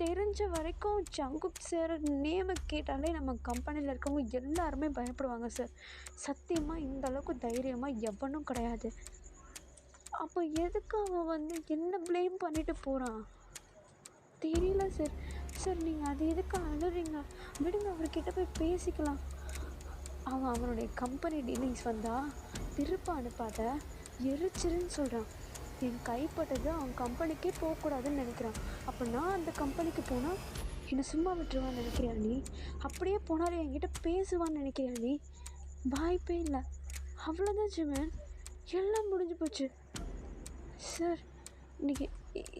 தெரிஞ்ச வரைக்கும் ஜங்குக் சார் நேமை கேட்டாலே நம்ம கம்பெனியில் இருக்கவங்க எல்லாருமே பயப்படுவாங்க சார். சத்தியமாக இந்த அளவுக்கு தைரியமாக எவனும் கிடையாது. அப்போ எதுக்கு அவன் என்ன ப்ளேம் பண்ணிட்டு போகிறான் தெரியல சார். சார் நீங்கள் அது எதுக்கு அழுறீங்க? விடுங்க, அவர்கிட்ட போய் பேசிக்கலாம். அவனுடைய கம்பெனி டீலிங்ஸ் வந்தால் திருப்ப அனுப்பாத, எரிச்சிருன்னு சொல்கிறான். என் கைப்பட்டது அவன் கம்பெனிக்கே போகக்கூடாதுன்னு நினைக்கிறான். அப்போ நான் அந்த கம்பெனிக்கு போனால் என்னை சும்மா விட்டுருவான்னு நினைக்கிறியா நீ? அப்படியே போனாலும் என்கிட்ட பேசுவான்னு நினைக்கிறியா நீ? வாய்ப்பே இல்லை. அவ்வளோதான் ஜிம்மன், எல்லாம் முடிஞ்சு போச்சு. சார், நீங்கள்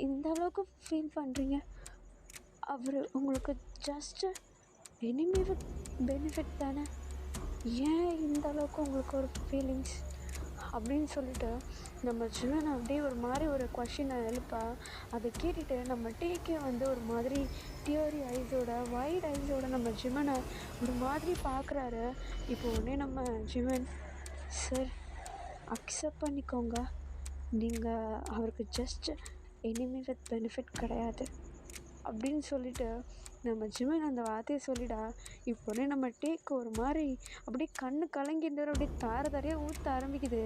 இந்த அளவுக்கு ஃபீல் பண்ணுறீங்க. அவர் உங்களுக்கு ஜஸ்ட்டு எனிமி வித் பெனிஃபிட் தானே. ஏன் இந்த அளவுக்கு உங்களுக்கு ஒரு ஃபீலிங்ஸ் அப்படின்னு சொல்லிட்டு நம்ம ஜிம்மன் அப்படியே ஒரு மாதிரி ஒரு கொஷினை எழுப்பா. அதை கேட்டுட்டு நம்ம டீக்கே ஒரு மாதிரி டியரி ஐஸோட வைட் ஐஸோட நம்ம ஜிம்மனை ஒரு மாதிரி பார்க்குறாரு. இப்போ உடனே நம்ம ஜிம்மன், சார் அக்செப்ட் பண்ணிக்கோங்க, நீங்கள் அவருக்கு ஜஸ்ட் எனிமி வித் பெனிஃபிட் கிடையாது அப்படின்னு சொல்லிவிட்டு நம்ம ஜிம்மன் அந்த வார்த்தையை சொல்லிடா. இப்போ நம்ம டேக்கு ஒரு மாதிரி அப்படியே கண்ணு கலங்கி இருந்தாலும் அப்படியே தாரையாக ஊற்ற ஆரம்பிக்குது.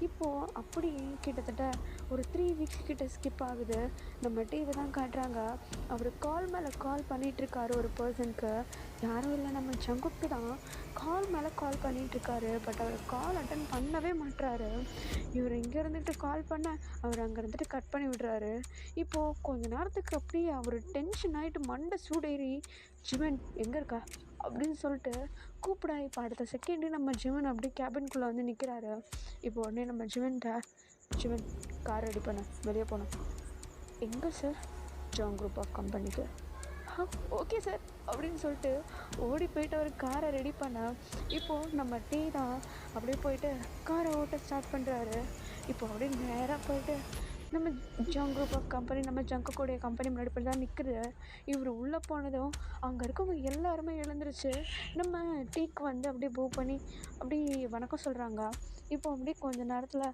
இப்போது அப்படி கிட்டத்தட்ட ஒரு 3 வீக்ஸ் கிட்ட ஸ்கிப் ஆகுது. நம்ம டேவை தான் காட்டுறாங்க. அவர் கால் மேலே கால் பண்ணிகிட்ருக்காரு ஒரு பர்சனுக்கு. யாரும் இல்லை, நம்ம ஜங்குக்கு தான் கால் மேலே கால் பண்ணிகிட்ருக்காரு. பட் அவர் கால் அட்டன் பண்ணவே மாட்டுறாரு. இவர் இங்கே இருந்துட்டு கால் பண்ண அவர் அங்கே இருந்துட்டு கட் பண்ணி விடுறாரு. இப்போது கொஞ்ச நேரத்துக்கு அப்படியே அவர் டென்ஷன் ஆகிட்டு மண்டை சூடேறி, ஜிம்மன் எங்கே இருக்கா அப்படின்னு சொல்லிட்டு கூப்பிடா. இப்போ அடுத்த செகண்டு நம்ம ஜிம்மன் அப்படியே கேபின்குள்ளே நிற்கிறாரு. இப்போ உடனே நம்ம ஜிம்மன் கார் ரெடி பண்ண வெளியே போனோம். எங்கே சார்? ஜாங் குரூப் ஆஃப் கம்பெனிக்கு. ஓகே சார் அப்படின்னு சொல்லிட்டு ஓடி போயிட்டு அவர் காரை ரெடி பண்ண இப்போது நம்ம டீ தான் அப்படியே போயிட்டு காரை ஓட்ட ஸ்டார்ட் பண்ணுறாரு. இப்போ அப்படியே நேராக போயிட்டு நம்ம குரூப் ஆஃப் கம்பெனி நம்ம ஜங்குக்குடைய கம்பெனி முன்னாடி போய் தான் நிற்குது. இவர் உள்ளே போனதும் அங்கே இருக்கவங்க எல்லாருமே எழுந்துருச்சு நம்ம டீக்கு வந்து அப்படியே பூ பண்ணி அப்படி வணக்கம் சொல்கிறாங்க. இப்போ அப்படியே கொஞ்ச நேரத்தில்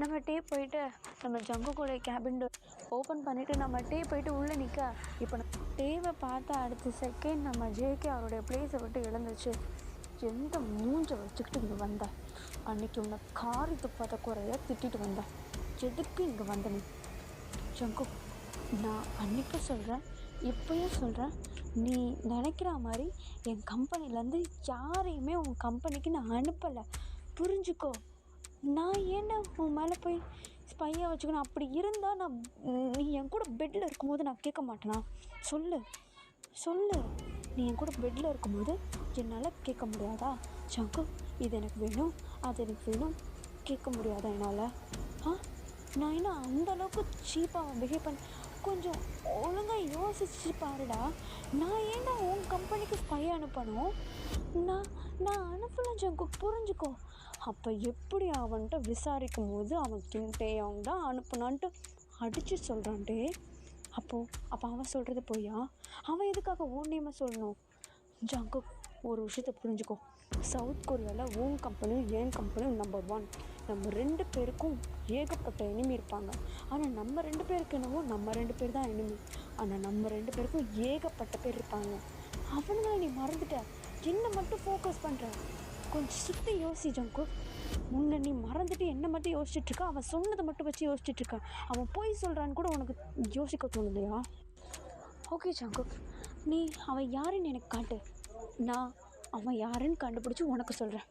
நம்ம டீ போயிட்டு நம்ம ஜங்குக்குடைய கேபின் டோர் ஓப்பன் பண்ணிவிட்டு நம்ம டீ போயிட்டு உள்ளே நிற்க இப்போ டீவை பார்த்து அடுத்த செகண்ட் நம்ம ஜேகே அவருடைய பிளேஸை விட்டு எழுந்துருச்சு. எந்த மூஞ்சை வச்சுக்கிட்டு இங்கே வந்தேன் அன்றைக்கி உன்னை காரியத்தை பார்த்த குறைய திட்டிட்டு வந்தேன், எதுக்கு இங்கே வந்த நீ ஜங்கு? நான் அன்றைக்கும் சொல்கிறேன் இப்போயும் சொல்கிறேன், நீ நினைக்கிற மாதிரி என் கம்பெனிலேருந்து யாரையுமே உன் கம்பெனிக்கு நான் அனுப்பலை, புரிஞ்சுக்கோ. நான் ஏன்டா உன் மேலே போய் ஸ்பையாக வச்சுக்கணும்? அப்படி இருந்தால் நான் நீ என் கூட பெட்டில் இருக்கும்போது நான் கேட்க மாட்டேனா? சொல்லு நீ என் கூட பெட்டில் இருக்கும்போது என்னால் கேட்க முடியாதா? ஜங்கு இது எனக்கு வேணும் அது எனக்கு வேணும் கேட்க முடியாதா என்னால்? நான் என்ன அந்தளவுக்கு சீப்பாக பிஹேவ் பண்ண? கொஞ்சம் ஒழுங்காக யோசிச்சு பாருடா. நான் ஏன்டா உன் கம்பெனிக்கு ஸ்பை அனுப்பணும்? நான் அனுப்பல ஜங்கு, புரிஞ்சுக்கோ. அப்போ எப்படி அவன்கிட்ட விசாரிக்கும் போது அவன் அவன் தான் அனுப்புனான்ட்டு அடித்து சொல்கிறான்டே. அப்போ அவன் சொல்கிறது போயா? அவன் எதுக்காக உன் நேமை சொல்லணும்? ஜங்கு ஒரு விஷயத்தை புரிஞ்சுக்கோ, சவுத் கொரியாவில் உன் கம்பெனியும் என் கம்பெனியும் நம்பர் 1. நம்ம 2 பேருக்கும் ஏகப்பட்ட எனிமி இருப்பாங்க. ஆனால் நம்ம 2 பேருக்கு என்னவோ நம்ம 2 பேர் தான் எனிமி. ஆனால் நம்ம 2 பேருக்கும் ஏகப்பட்ட பேர் இருப்பாங்க. அவனுங்களை நீ மறந்துட்ட, என்னை மட்டும் ஃபோக்கஸ் பண்ணுற. கொஞ்சம் சுற்றி யோசி ஜங்கு. உன்னை நீ மறந்துட்டு என்னை மட்டும் யோசிச்சுட்ருக்க, அவன் சொன்னதை மட்டும் வச்சு யோசிச்சுட்ருக்க. அவன் போய் சொல்கிறான்னு கூட உனக்கு யோசிக்க தோணுலையா? ஓகே ஜங்கு, நீ அவன் யாருன்னு எனக்கு காட்டு. நான் அவன் யாருன்னு கண்டுபிடிச்சி உனக்கு சொல்கிறேன்.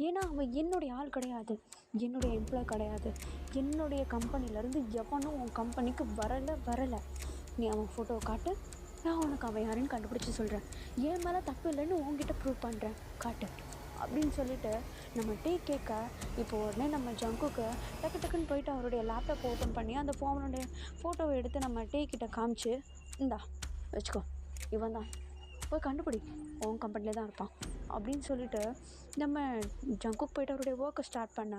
ஏன்னா அவன் என்னுடைய ஆள் கிடையாது, என்னுடைய எம்ப்ளாய் கிடையாது. என்னுடைய கம்பெனிலேருந்து எவனும் உன் கம்பெனிக்கு வரலை. நீ அவன் ஃபோட்டோவை காட்டு, நான் உனக்கு அவன் யாருன்னு கண்டுபிடிச்சி சொல்கிறேன். ஏன் மேலே தப்பு இல்லைன்னு உன்கிட்ட ப்ரூவ் பண்ணுறேன், காட்டு அப்படின்னு சொல்லிவிட்டு நம்ம டீ கேட்க இப்போ உடனே நம்ம ஜங்குக்கு டக்குன்னு போயிட்டு அவருடைய லேப்டாப் ஓப்பன் பண்ணி அந்த ஃபோனுடைய ஃபோட்டோவை எடுத்து நம்ம டீ கிட்ட காமிச்சு, இந்தா வச்சுக்கோ, இவன் தான் போய் கண்டுபிடி, உன் கம்பெனியில் தான் இருப்பான் அப்படின்னு சொல்லிவிட்டு நம்ம ஜங்குக்கு போய்ட்டு அவருடைய ஒர்க்கை ஸ்டார்ட் பண்ண.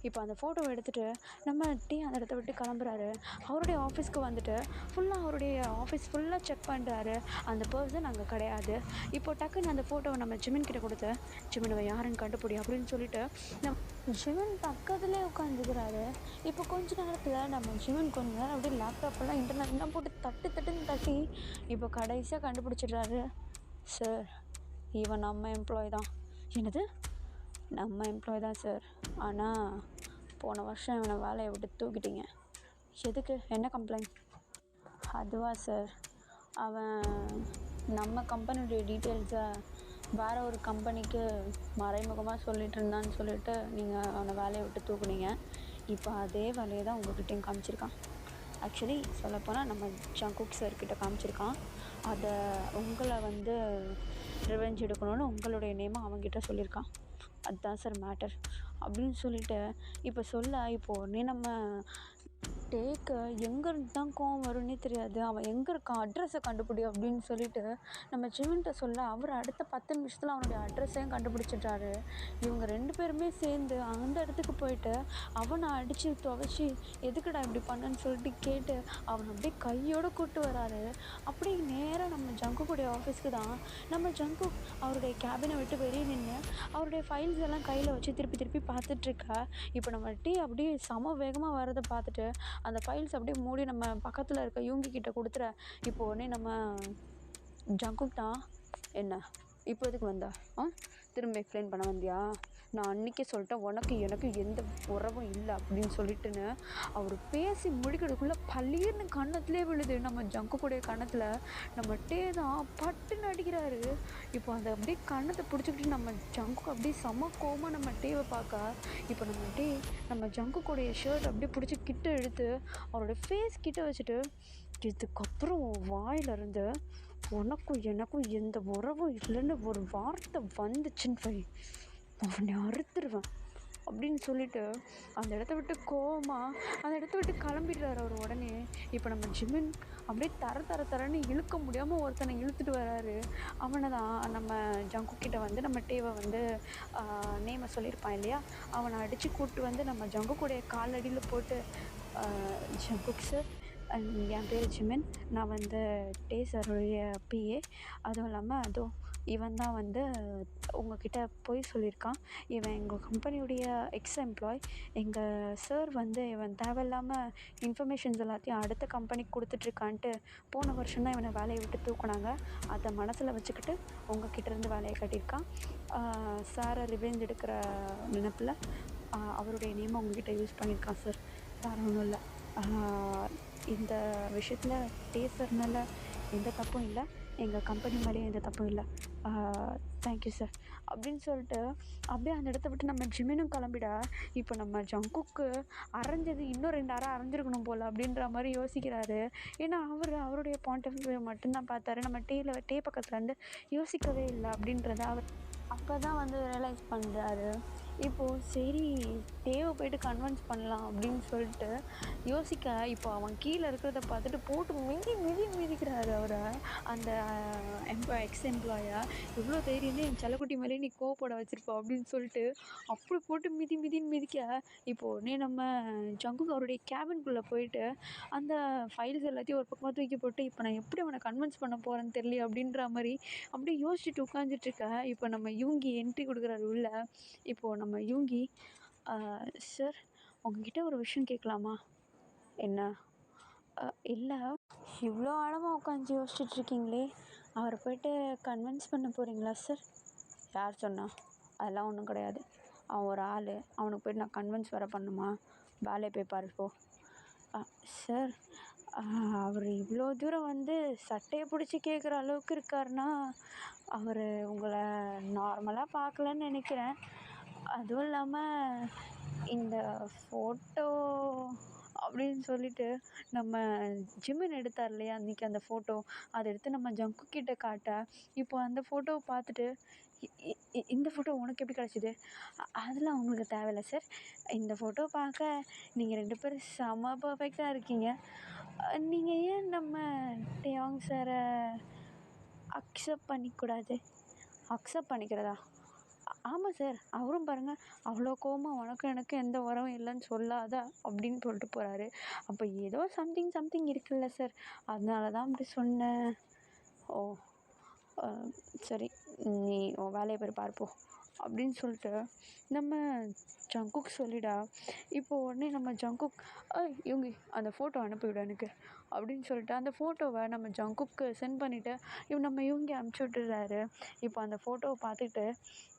இப்போ அந்த ஃபோட்டோவை எடுத்துகிட்டு நம்ம டீ அந்த இடத்த விட்டு கிளம்புறாரு. அவருடைய ஆஃபீஸ்க்கு வந்துட்டு ஃபுல்லாக அவருடைய ஆஃபீஸ் ஃபுல்லாக செக் பண்ணுறாரு. அந்த பர்சன் அங்கே கிடையாது. இப்போ டக்குன்னு அந்த ஃபோட்டோவை நம்ம ஜிமின் கிட்ட கொடுத்து, ஜிமின் யாருன்னு கண்டுபிடி அப்படின்னு சொல்லிட்டு ஜிமின் பக்கத்துலேயே உட்காந்துக்கிறாரு. இப்போ கொஞ்ச நேரத்தில் நம்ம ஜிமின் கொஞ்ச நேரம் அப்படியே லேப்டாப்பெல்லாம் இன்டர்நெட்லாம் போட்டு தட்டுன்னு தட்டி இப்போ கடைசியாக கண்டுபிடிச்சிடுறாரு. சார், இவன் நம்ம எம்ப்ளாய் தான். என்னது? நம்ம எம்ப்ளாய் தான் சார். ஆனால் போன வருஷம் இவனை வேலையை விட்டு தூக்கிட்டீங்க. எதுக்கு? என்ன கம்ப்ளைண்ட்? அதுவா சார், அவன் நம்ம கம்பெனியுடைய டீட்டெயில்ஸை வேறு ஒரு கம்பெனிக்கு மறைமுகமாக சொல்லிகிட்டு இருந்தான்னு சொல்லிட்டு நீங்கள் அவனை வேலையை விட்டு தூக்குனீங்க. இப்போ அதே வேலையை தான் உங்கள்கிட்டையும் காமிச்சிருக்கான். ஆக்சுவலி சொல்லப்போனால் நம்ம ஜங்குக் சார்கிட்ட காமிச்சிருக்கான். அதை உங்களை வந்து ரிவெஞ்ச் எடுக்கணும்னு உங்களுடைய நேமை அவங்ககிட்ட சொல்லியிருக்கான். அதுதான் சார் மேட்டர் அப்படின்னு சொல்லிவிட்டு இப்போ உடனே நம்ம டேக்கு எங்கேருந்து தான் கோவம் வரும்னே தெரியாது. அவன் எங்கே இருக்கான், அட்ரஸை கண்டுபிடி அப்படின்னு சொல்லிட்டு நம்ம ஜிமின்கிட்ட சொல்ல, அவர் அடுத்த 10 நிமிஷத்தில் அவனுடைய அட்ரஸையும் கண்டுபிடிச்சிட்றாரு. இவங்க 2 பேருமே சேர்ந்து அந்த இடத்துக்கு போயிட்டு அவனை அடித்து துவைச்சி எதுக்குடா இப்படி பண்ணன்னு சொல்லிட்டு கேட்டு அவனை அப்படியே கையோடு கூப்பிட்டு வராரு. அப்படி நேராக நம்ம ஜங்குக்குடைய ஆஃபீஸ்க்கு தான். நம்ம ஜங்கு அவருடைய கேபினை விட்டு வெளியே நின்று அவருடைய ஃபைல்ஸ் எல்லாம் கையில் வச்சு திருப்பி பார்த்துட்ருக்கா. இப்போ நம்ம டீ அப்படியே சம வேகமாக வரதை பார்த்துட்டு அந்த ஃபைல்ஸ் அப்படியே மூடி நம்ம பக்கத்தில் இருக்க யூங்கி கிட்ட கொடுத்துற. இப்போ உடனே நம்ம ஜங்குக் தான், என்ன இப்போ எதுக்கு வந்தா? திரும்ப எக்ஸ்பிளைன் பண்ண வந்தியா? நான் அன்றைக்கே சொல்லிட்டேன் உனக்கு எனக்கு எந்த உறவும் இல்லை அப்படின்னு சொல்லிட்டுன்னு அவர் பேசி முடிக்கிறதுக்குள்ளே பள்ளீர்னு கன்னத்துலேயே விழுது. நம்ம ஜங்குக்குடைய கன்னத்தில் நம்ம டே தான் பட்டுன்னு அடிக்கிறாரு. இப்போ அதை அப்படியே கன்னத்தை பிடிச்சிக்கிட்டு நம்ம ஜங்குக்கு அப்படியே செம கோவமாக நம்ம டேவை பார்க்க, இப்போ நம்ம ஜங்குக்குடைய ஷர்ட் அப்படியே பிடிச்சி கிட்ட எடுத்து அவரோட ஃபேஸ் கிட்ட வச்சுட்டு, இதுக்கப்புறம் வாயிலிருந்து உனக்கும் எனக்கும் எந்த உறவும் இல்லைன்னு ஒரு வார்த்தை வந்துச்சுன்னு அவனை அறுத்துருவேன் அப்படின்னு சொல்லிட்டு அந்த இடத்த விட்டு கோவமாக அந்த இடத்த விட்டு கிளம்பிடுறாரு அவர் உடனே. இப்போ நம்ம ஜிமின் அப்படியே தரன்னு இழுக்க முடியாமல் ஒருத்தனை இழுத்துட்டு வராரு. அவனை தான் நம்ம ஜங்குக் கிட்ட வந்து நம்ம டேவை வந்து நேமை சொல்லியிருப்பான் இல்லையா, அவனை அடித்து கூப்பிட்டு வந்து நம்ம ஜங்குக்குடைய காலடியில் போட்டு, ஜங்குக் சார், என் பேர் ஜிமின், நான் வந்து டே சாருடைய பிஏ, அதுவும் இல்லாமல் இவன் தான் வந்து உங்ககிட்ட பொய் சொல்லியிருக்கான். இவன் எங்கள் கம்பெனியுடைய எம்ப்ளாய். எங்கள் சார் வந்து இவன் தேவையில்லாமல் இன்ஃபர்மேஷன்ஸ் எல்லாத்தையும் அடுத்த கம்பெனிக்கு கொடுத்துட்ருக்கான்ட்டு போன வருஷம் தான் இவனை வேலையை விட்டு தூக்குனாங்க. அதை மனசில் வச்சுக்கிட்டு உங்கள் கிட்டேருந்து வேலையை கட்டியிருக்கான். சாரை ரிவெஞ்ச் எடுக்கிற நினைப்பில் அவருடைய நேமை உங்ககிட்ட யூஸ் பண்ணியிருக்கான் சார். வேறு ஒன்றும் இல்லை. இந்த விஷயத்தில் பேசுறதுனால எந்த தப்பும் இல்லை, எங்கள் கம்பெனி மேலேயும் எந்த தப்பும் இல்லை. தேங்க்யூ சார் அப்படின்னு சொல்லிட்டு அப்படியே அந்த இடத்த விட்டு நம்ம ஜிமினும் கிளம்பிட, இப்போ நம்ம ஜங்குக்கு அரைஞ்சது இன்னும் 2 அரை அரைஞ்சிருக்கணும் போல் அப்படின்ற மாதிரி யோசிக்கிறாரு. ஏன்னா அவருடைய பாயிண்ட் ஆஃப் வியூ மட்டும்தான் பார்த்தாரு. நம்ம டே பக்கத்தில் இருந்து யோசிக்கவே இல்லை அப்படின்றத அவர் அப்போ தான் வந்து ரியலைஸ் பண்ணுறாரு. இப்போது சரி டேவை போய்ட்டு கன்வின்ஸ் பண்ணலாம் அப்படின்னு சொல்லிட்டு யோசிக்க, இப்போ அவன் கீழே இருக்கிறத பார்த்துட்டு போட்டு மிதிக்கிறாரு அவரை, அந்த எம்ப்ளாயை. இவ்வளோ தைரியமே என் செல்லக்குட்டி மேலே நீ கோவப்பட வச்சுருப்பா அப்படின்னு சொல்லிட்டு அப்படி போட்டு மிதின்னு மிதிக்க, இப்போது உடனே நம்ம ஜங்குக்கு அவருடைய கேபின்குள்ளே போயிட்டு அந்த ஃபைல்ஸ் எல்லாத்தையும் ஒரு பக்கமாக தூக்கி போட்டு, இப்போ நான் எப்படி அவனை கன்வின்ஸ் பண்ண போகிறேன்னு தெரியல அப்படின்ற மாதிரி அப்படியே யோசிச்சுட்டு உட்காந்துட்ருக்க. இப்போ நம்ம யூங்கி என்ட்ரி கொடுக்குறாரு உள்ள. இப்போது நம்ம யூங்கி, சார் உங்ககிட்ட ஒரு விஷயம் கேட்கலாமா? என்ன? இல்லை, இவ்வளோ ஆழமாக உட்காந்து யோசிச்சுட்ருக்கீங்களே, அவரை போய்ட்டு கன்வின்ஸ் பண்ண போகிறீங்களா சார்? யார் சொன்னா? அதெல்லாம் ஒன்றும் கிடையாது. அவன் ஒரு ஆள், அவனுக்கு போய்ட்டு நான் கன்வின்ஸ் வர பண்ணுமா? வேலையை போய் பாரு போ. சார், அவர் இவ்வளோ தூரம் வந்து சட்டையை பிடிச்சி கேட்குற அளவுக்கு இருக்காருன்னா அவர் உங்களை நார்மலாக பார்க்கலன்னு நினைக்கிறேன். அதுவும் இல்லாமல் இந்த ஃபோட்டோ அப்படின்னு சொல்லிட்டு நம்ம ஜிமின் எடுத்தார் இல்லையா அன்றைக்கி, அந்த ஃபோட்டோ அதை எடுத்து நம்ம ஜங்கு கிட்ட காட்ட, இப்போ அந்த ஃபோட்டோவை பார்த்துட்டு இந்த ஃபோட்டோ உனக்கு எப்படி கிடச்சிது? அதெல்லாம் உங்களுக்கு தேவையில்லை சார். இந்த ஃபோட்டோ பார்க்க நீங்கள் 2 பேரும் செம்ம பர்ஃபெக்டாக இருக்கீங்க. நீங்கள் ஏன் நம்ம டேயாங் சாரை அக்செப்ட் பண்ணிக்கூடாது? அக்செப்ட் பண்ணிக்கிறதா? ஆமாம் சார், அவரும் பாருங்கள் அவ்வளோ கோவமாக உனக்கும் எனக்கும் எந்த உறவும் இல்லைன்னு சொல்லாத அப்படின்னு சொல்லிட்டு போகிறாரு. அப்போ ஏதோ சம்திங் இருக்குல்ல சார், அதனால தான் அப்படி சொன்னேன். ஓ சரி, நீ உன் வேலையை போய் பார்ப்போ அப்படின்னு சொல்லிட்டு நம்ம ஜங்குக் சொல்லிடா. இப்போது உடனே நம்ம ஜங்குக், இவங்க அந்த ஃபோட்டோ அனுப்பிவிட எனக்கு அப்படின்னு சொல்லிட்டு அந்த ஃபோட்டோவை நம்ம ஜங்குக்கு சென்ட் பண்ணிவிட்டு நம்ம இவங்க அனுப்பிச்சி விட்டுறாரு. இப்போ அந்த ஃபோட்டோவை பார்த்துட்டு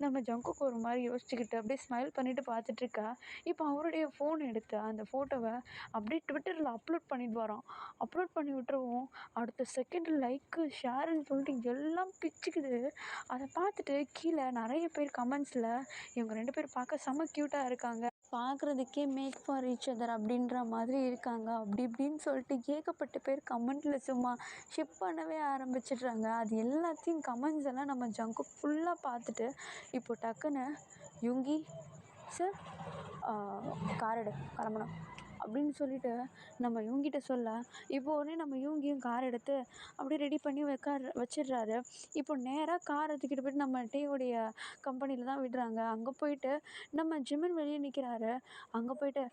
நம்ம ஜங்குக்கு ஒரு மாதிரி யோசிச்சுக்கிட்டு அப்படியே ஸ்மைல் பண்ணிவிட்டு பார்த்துட்ருக்கா. இப்போ அவருடைய ஃபோன் எடுத்து அந்த ஃபோட்டோவை அப்படியே ட்விட்டரில் அப்லோட் பண்ணிட்டு வரோம். அப்லோட் பண்ணி விட்டுருவோம். அடுத்த செகண்ட் லைக்கு ஷேருன்னு சொல்லிட்டு எல்லாம் பிச்சுக்குது. அதை பார்த்துட்டு கீழே நிறைய பேர் கமெண்ட்ஸில் இவங்க 2 பேர் பார்க்க செம்ம க்யூட்டாக இருக்காங்க, பார்க்குறதுக்கே மேக் ஃபார் ஈச் அதர் அப்படின்ற மாதிரி இருக்காங்க, அப்படி இப்படின்னு சொல்லிட்டு ஏகப்பட்ட பேர் கமெண்ட்டில் சும்மா ஷிப் பண்ணவே ஆரம்பிச்சிடுறாங்க. அது எல்லாத்தையும் கமெண்ட்ஸ் எல்லாம் நம்ம ஜங்கு ஃபுல்லாக பார்த்துட்டு இப்போ டக்குன்னு யுங்கி சார் கார் எடு கிளம்பணும் அப்படின்னு சொல்லிட்டு நம்ம இவங்கிட்ட சொல்ல, இப்போ உடனே நம்ம இவங்கியும் கார் எடுத்து அப்படியே ரெடி பண்ணி வச்சிடுறாரு. இப்போ நேராக காரை தூக்கிட்டு போய்ட்டு நம்ம டேவுடைய கம்பெனியில் தான் விடுறாங்க. அங்கே போயிட்டு நம்ம ஜிமின் வெளியே நிற்கிறாரு. அங்கே போயிட்டு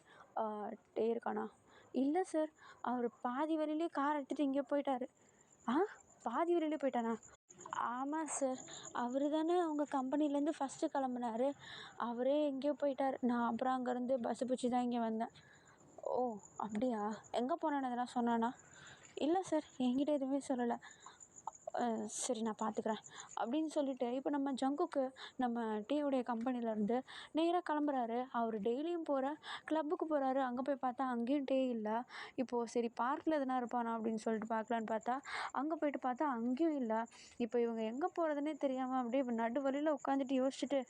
டே இருக்கானா? இல்லை சார், அவர் பாதி வழியிலே கார் எடுத்துகிட்டு இங்கே போயிட்டாரு. பாதி வழியிலே போயிட்டானா? ஆமாம் சார், அவர் தானே உங்கள் கம்பெனிலேருந்து ஃபஸ்ட்டு கிளம்புனாரு, அவரே எங்கேயோ போயிட்டார். நான் அப்புறம் அங்கேருந்து பஸ்ஸு பிடிச்சி தான் இங்கே வந்தேன். ஓ அப்படியா? எங்கே போனான்னு எதனா சொன்னானா? இல்லை சார், என்கிட்ட எதுவுமே சொல்லலை. சரி நான் பார்த்துக்குறேன் அப்படின்னு சொல்லிட்டு இப்போ நம்ம ஜங்குக்கு நம்ம டீயுடைய கம்பெனிலேருந்து நேராக கிளம்புறாரு. அவர் டெய்லியும் போகிற கிளப்புக்கு போகிறாரு. அங்கே போய் பார்த்தா அங்கேயும் டே இல்லை. இப்போது சரி பார்க்கில் எதனா இருப்பானா அப்படின்னு சொல்லிட்டு பார்க்கலான்னு பார்த்தா அங்கே போயிட்டு பார்த்தா அங்கேயும் இல்லை. இப்போ இவங்க எங்கே போகிறதுனே தெரியாமல் அப்படியே நடு வழியில் உட்காந்துட்டு யோசிச்சுட்டு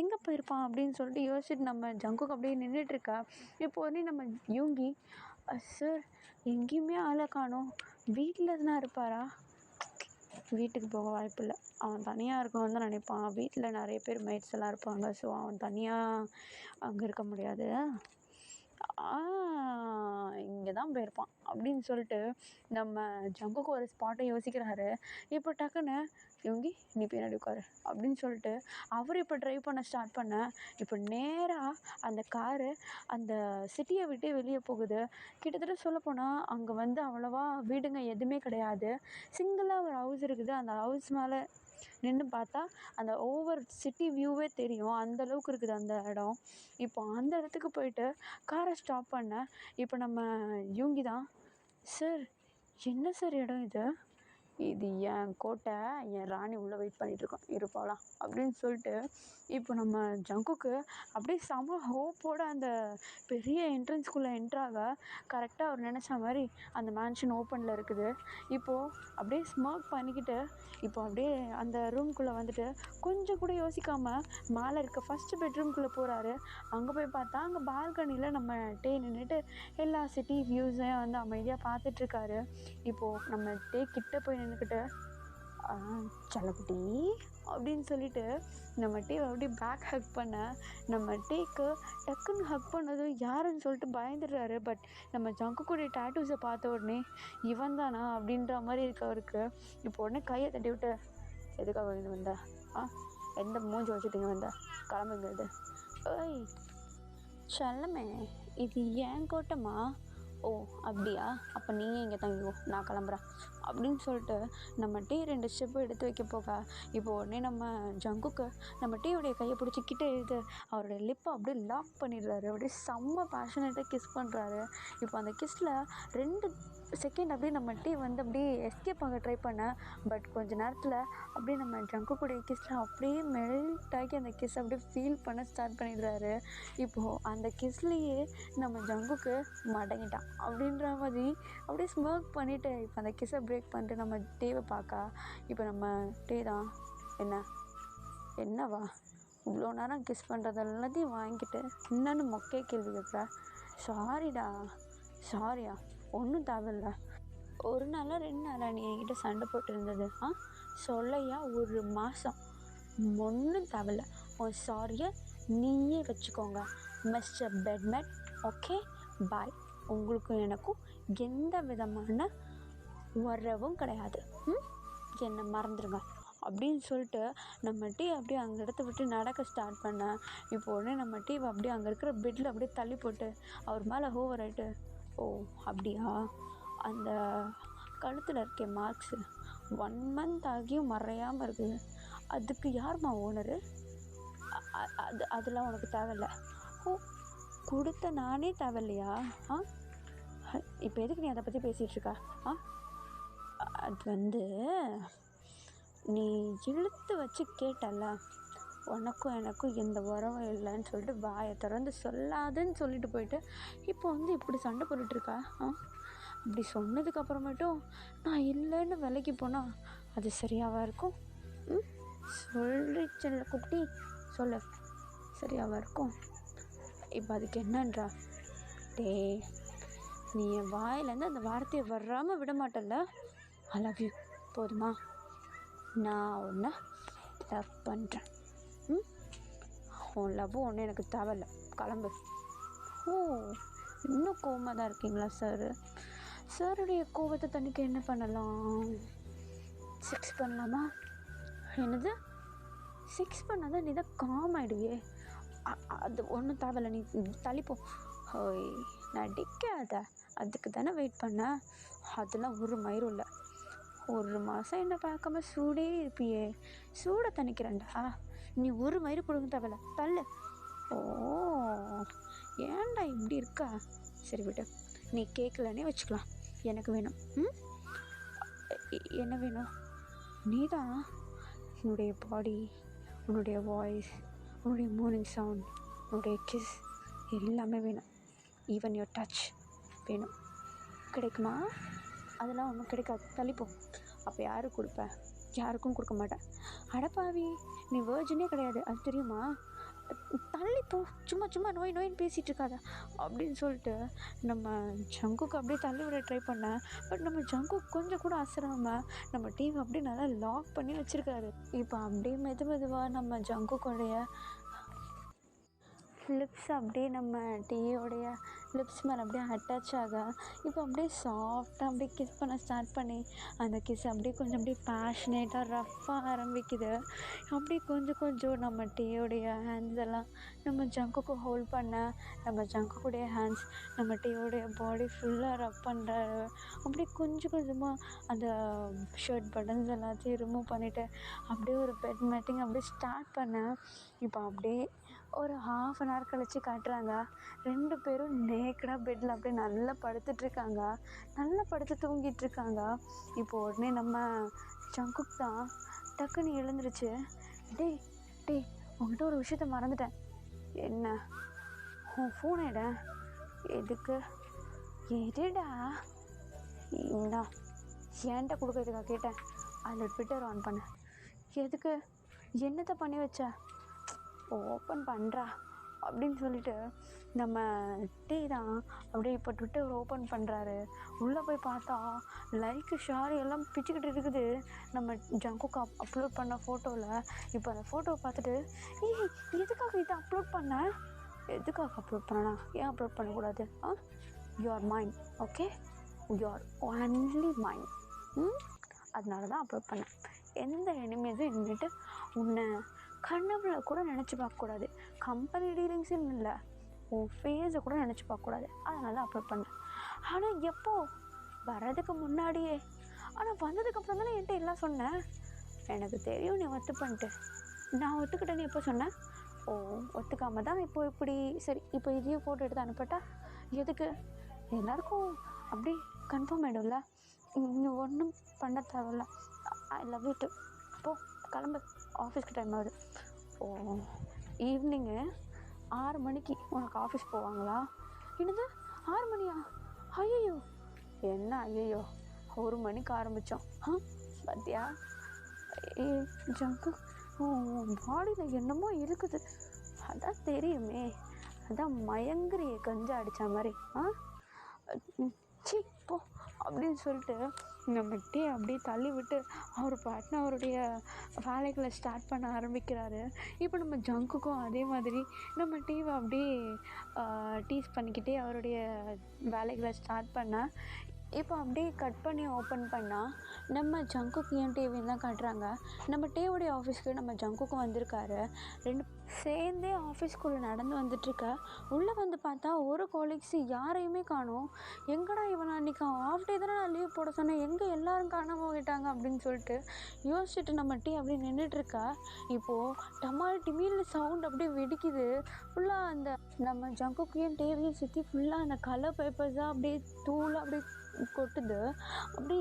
எங்கே போயிருப்பான் அப்படின்னு சொல்லிட்டு யோசிச்சுட்டு நம்ம ஜங்குக்கு அப்படியே நின்றுட்டுருக்கா. இப்போ உடனே நம்ம யூங்கி, சார் எங்கேயுமே ஆளை காணோம், வீட்டில் எதுனா இருப்பாரா? வீட்டுக்கு போக வாய்ப்பில்லை. அவன் தனியாக இருக்கணும்னு தான் நினைப்பான். வீட்டில் நிறைய பேர் மேட்ஸ் எல்லாம் இருப்பாங்க. ஸோ அவன் தனியாக அங்கே இருக்க முடியாது. இங்கே தான் போயிருப்பான் அப்படின்னு சொல்லிட்டு நம்ம ஜங்குக்கு ஒரு ஸ்பாட்டை யோசிக்கிறாரு. இப்போ டக்குன்னு இவங்கி நீ பின்னாடி உட்காரு அப்படின்னு சொல்லிட்டு அவர் இப்போ ட்ரைவ் பண்ண ஸ்டார்ட் பண்ண இப்போ நேராக அந்த காரு அந்த சிட்டியை விட்டு வெளியே போகுது. கிட்டத்தட்ட சொல்லப்போனால் அங்கே வந்து அவ்வளோவா வீடுங்க எதுவுமே கிடையாது. சிங்கிளாக ஒரு ஹவுஸ் இருக்குது. அந்த ஹவுஸ் மேலே நின்று பார்த்தா அந்த ஓவர் சிட்டி வியூவே தெரியும். அந்தளவுக்கு இருக்குது அந்த இடம். இப்போ அந்த இடத்துக்கு போயிட்டு காரை ஸ்டாப் பண்ண இப்போ நம்ம யூங்கி தான், சார் என்ன சார் இடம் இது? இது என் கோட்டை, என் ராணி உள்ளே வெயிட் பண்ணிகிட்ருக்கோம், இருப்பாலாம் அப்படின்னு சொல்லிட்டு இப்போ நம்ம ஜங்குக்கு அப்படியே செம ஹோப்போடு அந்த பெரிய என்ட்ரன்ஸ்குள்ளே என்ட்ராக கரெக்டாக அவர் நினச்ச மாதிரி அந்த மேன்ஷன் ஓப்பனில் இருக்குது. இப்போது அப்படியே ஸ்மோக் பண்ணிக்கிட்டு இப்போ அப்படியே அந்த ரூம்குள்ளே வந்துட்டு கொஞ்சம் கூட யோசிக்காமல் மேலே இருக்க ஃபஸ்ட்டு பெட்ரூம்குள்ளே போகிறாரு. அங்கே போய் பார்த்தா அங்கே பால்கனியில் நம்ம டே நின்றுட்டு எல்லா சிட்டி வியூஸையும் வந்து அமைதியாக பார்த்துட்ருக்காரு. இப்போது நம்ம டே கிட்ட போய் நின்றுக்கிட்டு செல்லக்குட்டி அப்படின்னு சொல்லிட்டு நம்ம டீவை அப்படியே பேக் ஹக் பண்ண நம்ம டேக்கு டக்குன்னு ஹக் பண்ணதும் யாருன்னு சொல்லிட்டு பயந்துடுறாரு. பட் நம்ம ஜங்குக்குடைய டேட்டூஸை பார்த்த உடனே இவன் தானா அப்படின்ற மாதிரி இருக்கு அவருக்கு. இப்போ உடனே கையை தட்டி விட்டு எதுக்காக இது வந்த எந்த மூஞ்சி வச்சுட்டிங்க வந்த கிளம்புங்க இது. ஏய் செல்லமே, இது ஏன் கோட்டமா? ஓ அப்படியா, அப்போ நீங்கள் இங்கே தங்கிக்கோ, நான் கிளம்புறேன் அப்படின்னு சொல்லிட்டு நம்ம டீ 2 ஸ்டெப்பு எடுத்து வைக்க போக இப்போ உடனே நம்ம ஜங்குக்கு நம்ம டீயோடைய கையை பிடிச்சிக்கிட்டே இது அவருடைய லிப்பை அப்படியே லாக் பண்ணிடுறாரு. அப்படியே செம்ம பேஷனேட்டாக கிஸ் பண்ணுறாரு. இப்போ அந்த கிஸ்ஸில் 2 செகண்ட் அப்படியே நம்ம டீ வந்து அப்படியே எஸ்கேப் ஆக ட்ரை பண்ண. பட் கொஞ்ச நேரத்தில் அப்படியே நம்ம ஜங்குக்குடைய கிஸ்ஸில் அப்படியே மெல்ட் ஆகி அந்த கிஸ் அப்படியே ஃபீல் பண்ண ஸ்டார்ட் பண்ணிடுறாரு. இப்போது அந்த கிஸ்லேயே நம்ம ஜங்குக்கு மடங்கிட்டான் அப்படின்ற மாதிரி அப்படியே ஸ்மோக் பண்ணிவிட்டு இப்போ அந்த கிஸ்ஸை பிரேக் பண்ணிட்டு நம்ம டேவை பார்க்க இப்போ நம்ம டே தான் என்னவா இவ்வளோ நேரம் கிஸ் பண்ணுறது எல்லாத்தையும் வாங்கிட்டு என்னென்னு மொக்கையே கேள்வி கேட்குற? சாரிடா. சாரியா? ஒன்றும் தேவையில்ல. 1 நாளா 2 நாளா நீ என்கிட்ட சண்டை போட்டு இருந்தது சொல்லையா? 1 மாதம். ஒன்றும் தேவையில்ல. உன் சாரியை நீயே வச்சுக்கோங்க மிஸ்டர் பெட்மேட். Okay bye. உங்களுக்கும் எனக்கும் எந்த விதமான உறவும் கிடையாது. என்னை மறந்துடுங்க அப்படின்னு சொல்லிட்டு நம்ம டீ அப்படியே அங்கே இடத்த விட்டு நடக்க ஸ்டார்ட் பண்ண. இப்போ உடனே நம்ம டீவை அப்படியே அங்கே இருக்கிற பெட்டில் அப்படியே தள்ளி போட்டு அவர் மேலே ஹோவர் ஆகிட்டு, ஓ அப்படியா, அந்த கழுத்தில் இருக்க மார்க்ஸு 1 மந்த் ஆகியும் மறையாமல் இருக்குது, அதுக்கு யாரும்மா ஓனரு? அதெல்லாம் உனக்கு தேவையில்லை. ஓ கொடுத்த நானே தேவையில்லையா? இப்போ எதுக்கு நீ அதை பற்றி பேசிகிட்ருக்கா? அது வந்து நீ இழுத்து வச்சு கேட்டல, உனக்கும் எனக்கும் எந்த உறவும் இல்லைன்னு சொல்லிட்டு வாயை திறந்து சொல்லாதுன்னு சொல்லிட்டு போயிட்டு இப்போ வந்து இப்படி சண்டை போட்டுட்ருக்கா? இப்படி சொன்னதுக்கப்புறமேட்டும் நான் இல்லைன்னு விலைக்கு போனால் அது சரியாவா இருக்கும்? சொல்லிச்சல்ல குட்டி, சொல்லு, சரியாவா இருக்கும்? இப்போ அதுக்கு என்னன்றா? டே நீ என் வாயிலேருந்து அந்த வார்த்தையை வராமல் விட மாட்டல்ல? I love you. போதுமா? நான் உன்னை லவ் பண்ணுறேன். உன் லவ் ஒன்று எனக்கு தேவையில்ல, கிளம்பு. ஓ இன்னும் கோவமாக தான் இருக்கீங்களா சார்? சாருடைய கோவத்தை தண்ணிக்கு என்ன பண்ணலாம்? செக்ஸ் பண்ணலாமா? என்னது செக்ஸ் பண்ணாதான் நீ தான் காம் ஆகிடுவியே. அது ஒன்றும் தேவையில்ல, நீ தள்ளிப்போ. ஹோய் நடிக்காத, அதுக்கு தானே வெயிட் பண்ண. அதெல்லாம் ஒரு மயிரும் இல்லை. 1 மாதம் என்ன பார்க்காம சூடே இருப்பியே, சூடை தணிக்கிறேன்டா. நீ ஒரு மயிறு கொடுங்க தேவையில்ல, தள்ளு. ஓ ஏன்டா இப்படி இருக்கா? சரி விட்டு, நீ கேட்கலன்னே வச்சுக்கலாம். எனக்கு வேணும். என்ன வேணும்? நீ தான். உன்னுடைய பாடி, உன்னுடைய வாய்ஸ், உன்னுடைய மார்னிங் சவுண்ட், உன்னுடைய கிஸ் எல்லாமே வேணும். ஈவன் யுவர் டச் வேணும். கிடைக்குமா? அதெல்லாம் ஒன்றும் கிடைக்காது, தள்ளிப்போ. அப்போ யாருக்கு கொடுப்பேன்? யாருக்கும் கொடுக்க மாட்டேன். அடப்பாவி, நீ வேர்ஜினே கிடையாது, அது தெரியுமா? தள்ளி போ, சும்மா சும்மா நோய் நோயின்னு பேசிகிட்டு இருக்காத அப்படின்னு சொல்லிட்டு நம்ம ஜங்குக்கு அப்படியே தள்ளி விட ட்ரை பண்ணேன். பட் நம்ம ஜங்குக்கு கொஞ்சம் கூட அசராமல் நம்ம டிவி அப்படியே நல்லா லாக் பண்ணி வச்சுருக்காரு. இப்போ அப்படியே மெதுவாக நம்ம ஜங்குக்குடைய லிப்ஸ் அப்படியே நம்ம டீயோடைய லிப்ஸ் மேலே அப்படியே அட்டாச் ஆக இப்போ அப்படியே சாஃப்டாக அப்படியே கிஸ் பண்ண ஸ்டார்ட் பண்ணி அந்த கிஸ் அப்படியே கொஞ்சம் அப்படியே பேஷனேட்டாக ரஃப்பாக ஆரம்பிக்குது. அப்படியே கொஞ்சம் நம்ம டீயோடைய ஹேண்ட்ஸ் எல்லாம் நம்ம ஜங்குக்கு ஹோல்ட் பண்ண நம்ம ஜங்குக்குடைய ஹேண்ட்ஸ் நம்ம டீயோடைய பாடி ஃபுல்லாக ரப் பண்ணுறாரு. அப்படியே கொஞ்சமாக அந்த ஷர்ட் பட்டன்ஸ் எல்லாத்தையும் ரிமூவ் பண்ணிவிட்டு அப்படியே ஒரு பெட் மேட்டிங் அப்படியே ஸ்டார்ட் பண்ணேன். இப்போ அப்படியே ஒரு 1/2 hour கழித்து காட்டுறாங்க. 2 பேரும் நேக்கடாக பெட்டில் அப்படியே நல்லா படுத்துட்ருக்காங்க, நல்லா படுத்து தூங்கிட்டுருக்காங்க. இப்போ உடனே நம்ம ஜங்குக் தான் டக்குன்னு எழுந்துருச்சு. டேய் டேய் உங்ககிட்ட ஒரு விஷயத்த மறந்துட்டேன். என்ன? உன் ஃபோனை எட. எதுக்கு? எதுடா? இந்தா ஏன்ட்ட கொடுக்கறதுக்காக கேட்டேன். அதில் ட்விட்டர் ஆன் பண்ண. எதுக்கு? என்னத்தை பண்ணி வச்ச? ஓப்பன் பண்ணுறா அப்படின்னு சொல்லிட்டு நம்ம டீ தான் அப்படியே இப்போ ட்விட்டர் ஓப்பன் பண்ணுறாரு. உள்ளே போய் பார்த்தா லைக்கு ஷேர் எல்லாம் பிச்சுக்கிட்டு இருக்குது நம்ம ஜங்குக்கு அப்லோட் பண்ண ஃபோட்டோவில். இப்போ அந்த ஃபோட்டோவை பார்த்துட்டு எதுக்காக இதை அப்லோட் பண்ண? எதுக்காக அப்லோட் பண்ணனா? ஏன் அப்லோட் பண்ணக்கூடாது? You are mind, okay, you are only mind. அதனால தான் அப்லோட் பண்ணேன். எந்த எனிமீஸும் இருந்துட்டு உன்னை கனவுல கூட நினச்சி பார்க்கக்கூடாது. கம்பெனி டீலிங்ஸுன்னு இல்லை, உன் ஃபேஸை கூட நினச்சி பார்க்கக்கூடாது. அதனால தான் அப்லோட் பண்ணேன். ஆனால் எப்போ? வர்றதுக்கு முன்னாடியே. ஆனால் வந்ததுக்கப்புறம் தானே என்கிட்ட எல்லாம் சொன்னேன். எனக்கு தெரியும் நீ ஒத்து பண்ணிட்டு. நான் ஒத்துக்கிட்டேன்னு எப்போ சொன்னேன்? ஓ, ஒத்துக்காமல் தான் இப்போ இப்படி. சரி, இப்போ இதையும் ஃபோட்டோ எடுத்து அனுப்பட்டா? எதுக்கு? எல்லாருக்கும் அப்படி கன்ஃபார்ம் ஆகிடும்ல. நீ ஒன்றும் பண்ண தேவையில்ல. I love you to. போ, கிளம்பு, ஆஃபீஸ்க்கு டைம் ஆகுது. ஓ, ஈவினிங்கு 6 மணிக்கு உனக்கு ஆஃபீஸ் போவாங்களா? என்னது 6 மணியா? ஐயோ, என்ன ஐயோ, 1 மணிக்கு ஆரம்பித்தோம். பார்த்தியா ஜங்கு, பாடியில் என்னமோ இருக்குது, அதான் தெரியுமே, அதான் மயங்குறியே கொஞ்சம் அடித்த மாதிரி. சி போ அப்படின்னு சொல்லிட்டு நம்ம டீ அப்படியே தள்ளி விட்டு அவர் பாட்டுன்னு அவருடைய வேலைகளை ஸ்டார்ட் பண்ண ஆரம்பிக்கிறாரு. இப்போ நம்ம ஜங்குக்கும் அதே மாதிரி நம்ம டீவை அப்படியே டீஸ் பண்ணிக்கிட்டே அவருடைய வேலைகளை ஸ்டார்ட் பண்ண. இப்போ அப்படியே கட் பண்ணி ஓப்பன் பண்ணால் நம்ம ஜங்குக்கையும் டிவின்னு தான் காட்டுறாங்க. நம்ம டீவுடைய ஆஃபீஸ்க்கு நம்ம ஜங்குக்கும் வந்திருக்காரு. 2 சேர்ந்தே ஆஃபீஸ்க்குள்ளே நடந்து வந்துட்டுருக்க. உள்ளே வந்து பார்த்தா ஒரு கொலீக்ஸு யாரையுமே காணோம். எங்கடா இவன்? அன்றைக்கி ஆஃப் டே தானே நான் லீவ் போட சொன்னேன், எங்கே எல்லோரும் காணாமல் போயிட்டாங்க அப்படின்னு சொல்லிட்டு யோசிச்சுட்டு நம்ம டீ அப்படியே நின்றுட்டுருக்கா. இப்போது டமால் டிமில்னு சவுண்ட் அப்படியே வெடிக்குது. ஃபுல்லாக அந்த நம்ம ஜங்குக்கையும் டிவியும் சுற்றி ஃபுல்லாக அந்த கலர் பேப்பர்ஸாக அப்படியே தூளாக அப்படியே கொட்டுது. அப்படி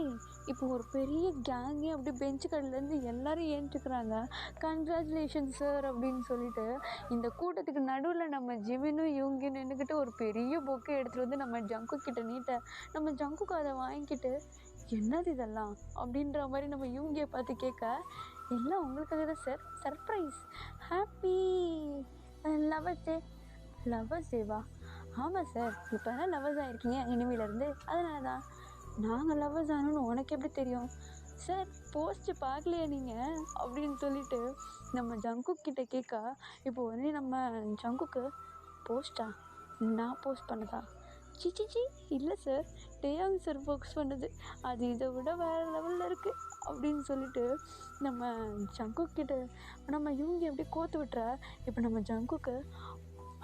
இப்போ ஒரு பெரிய கேங்கே அப்படி பெஞ்சு கடையிலேருந்து எல்லோரும் ஏன்ட்டுருக்குறாங்க. கங்க்ராச்சுலேஷன் சார் அப்படின்னு சொல்லிட்டு இந்த கூட்டத்துக்கு நடுவில் நம்ம ஜிமினும் இவங்க நின்றுக்கிட்டு ஒரு பெரிய பொக்கை எடுத்துகிட்டு வந்து நம்ம ஜங்கு கிட்ட நீட்ட. நம்ம ஜங்குக்கு அதை வாங்கிக்கிட்டு என்னது இதெல்லாம் அப்படின்ற மாதிரி நம்ம இவங்கியை பார்த்து கேட்க, எல்லாம் உங்களுக்காக தான் sir, surprise, happy lovers day. Lovers டேவா? ஆமாம் சார், இப்போ தான் லவர்ஸ் ஆகிருக்கீங்க இனிமேலேருந்து, அதனால தான். நாங்கள் லவர்ஸ் ஆகணும்னு உனக்கு எப்படி தெரியும் சார்? போஸ்ட்டு பார்க்கலையா நீங்கள் அப்படின்னு சொல்லிட்டு நம்ம ஜங்குக் கிட்டே கேட்க. இப்போ உடனே நம்ம ஜங்குக்கு, போஸ்ட்டா? நான் போஸ்ட் பண்ணதா? சிச்சிச்சி இல்லை சார், டேயாங் சார் போஸ்ட் பண்ணது, அது இதை விட வேறு லெவலில் இருக்குது அப்படின்னு சொல்லிட்டு நம்ம ஜங்குக் கிட்ட நம்ம இவங்க அப்படியே கோத்து விட்டுற. இப்போ நம்ம ஜங்குக்கு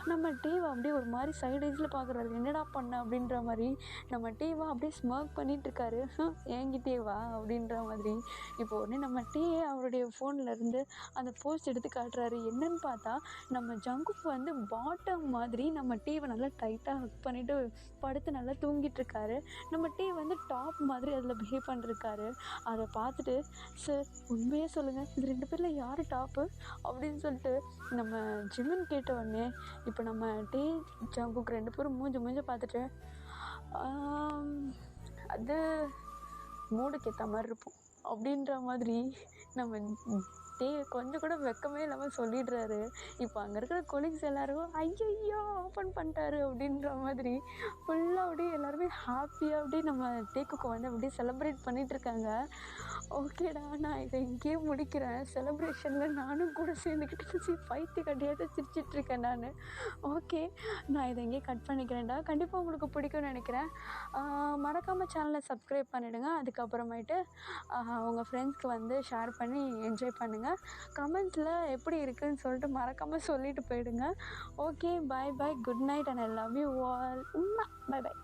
நம்ம டீவை அப்படியே ஒரு மாதிரி சைடு ஐஸில் பார்க்குறாரு. என்னடா பண்ண அப்படின்ற மாதிரி நம்ம டீவை அப்படியே ஸ்மர்க் பண்ணிகிட்ருக்காரு. ஏங்கிட்டேவா அப்படின்ற மாதிரி. இப்போ உடனே நம்ம டீயே அவருடைய ஃபோன்லேருந்து அந்த போஸ்ட் எடுத்து காட்டுறாரு. என்னன்னு பார்த்தா நம்ம ஜங்குக்கு வந்து பாட்டம் மாதிரி நம்ம டீவை நல்லா டைட்டாக ஹக் பண்ணிவிட்டு படுத்து நல்லா தூங்கிட்டுருக்காரு. நம்ம டீ வந்து டாப் மாதிரி அதில் பிஹேவ் பண்ணிருக்காரு. அதை பார்த்துட்டு, சார் உண்மையே சொல்லுங்கள், இது 2 பேரில் யார் டாப்பு அப்படின்னு சொல்லிட்டு நம்ம ஜிமின் கேட்ட உடனே இப்போ நம்ம டீ ஜங்குக்கு 2 பேரும் மூஞ்ச பார்த்துட்டு, அது மூடுக்கு ஏற்ற மாதிரி இருப்போம் அப்படின்ற மாதிரி நம்ம கொஞ்சம் கூட வெட்கமே இல்லாமல் சொல்லிடுறாரு. இப்போ அங்கே இருக்கிற கொலீக்ஸ் எல்லோரும் ஐயையோ ஓப்பன் பண்ணிட்டாரு அப்படின்ற மாதிரி ஃபுல்லாக அப்படியே எல்லாருமே ஹாப்பியாக அப்படியே நம்ம டேக்குக்கு வந்து அப்படியே செலிப்ரேட் பண்ணிகிட்ருக்காங்க. ஓகேடா, நான் இதை இங்கேயே முடிக்கிறேன். செலிப்ரேஷனில் நானும் கூட சேர்ந்துக்கிட்டு பைத்திய கட்டியாட்ட சிரிச்சிட்ருக்கேன் நான். ஓகே, நான் இதை இங்கேயே கட் பண்ணிக்கிறேன்டா. கண்டிப்பாக உங்களுக்கு பிடிக்கும்னு நினைக்கிறேன். மறக்காமல் சேனலை சப்ஸ்கிரைப் பண்ணிவிடுங்க. அதுக்கப்புறமேட்டு உங்கள் ஃப்ரெண்ட்ஸ்க்கு வந்து ஷேர் பண்ணி என்ஜாய் பண்ணுங்கள். கமெண்ட்ஸில் எப்படி இருக்குதுன்னு சொல்லிட்டு மறக்காமல் சொல்லிட்டு போயிடுங்க. Okay, bye bye, good night and I love you all. Bye bye.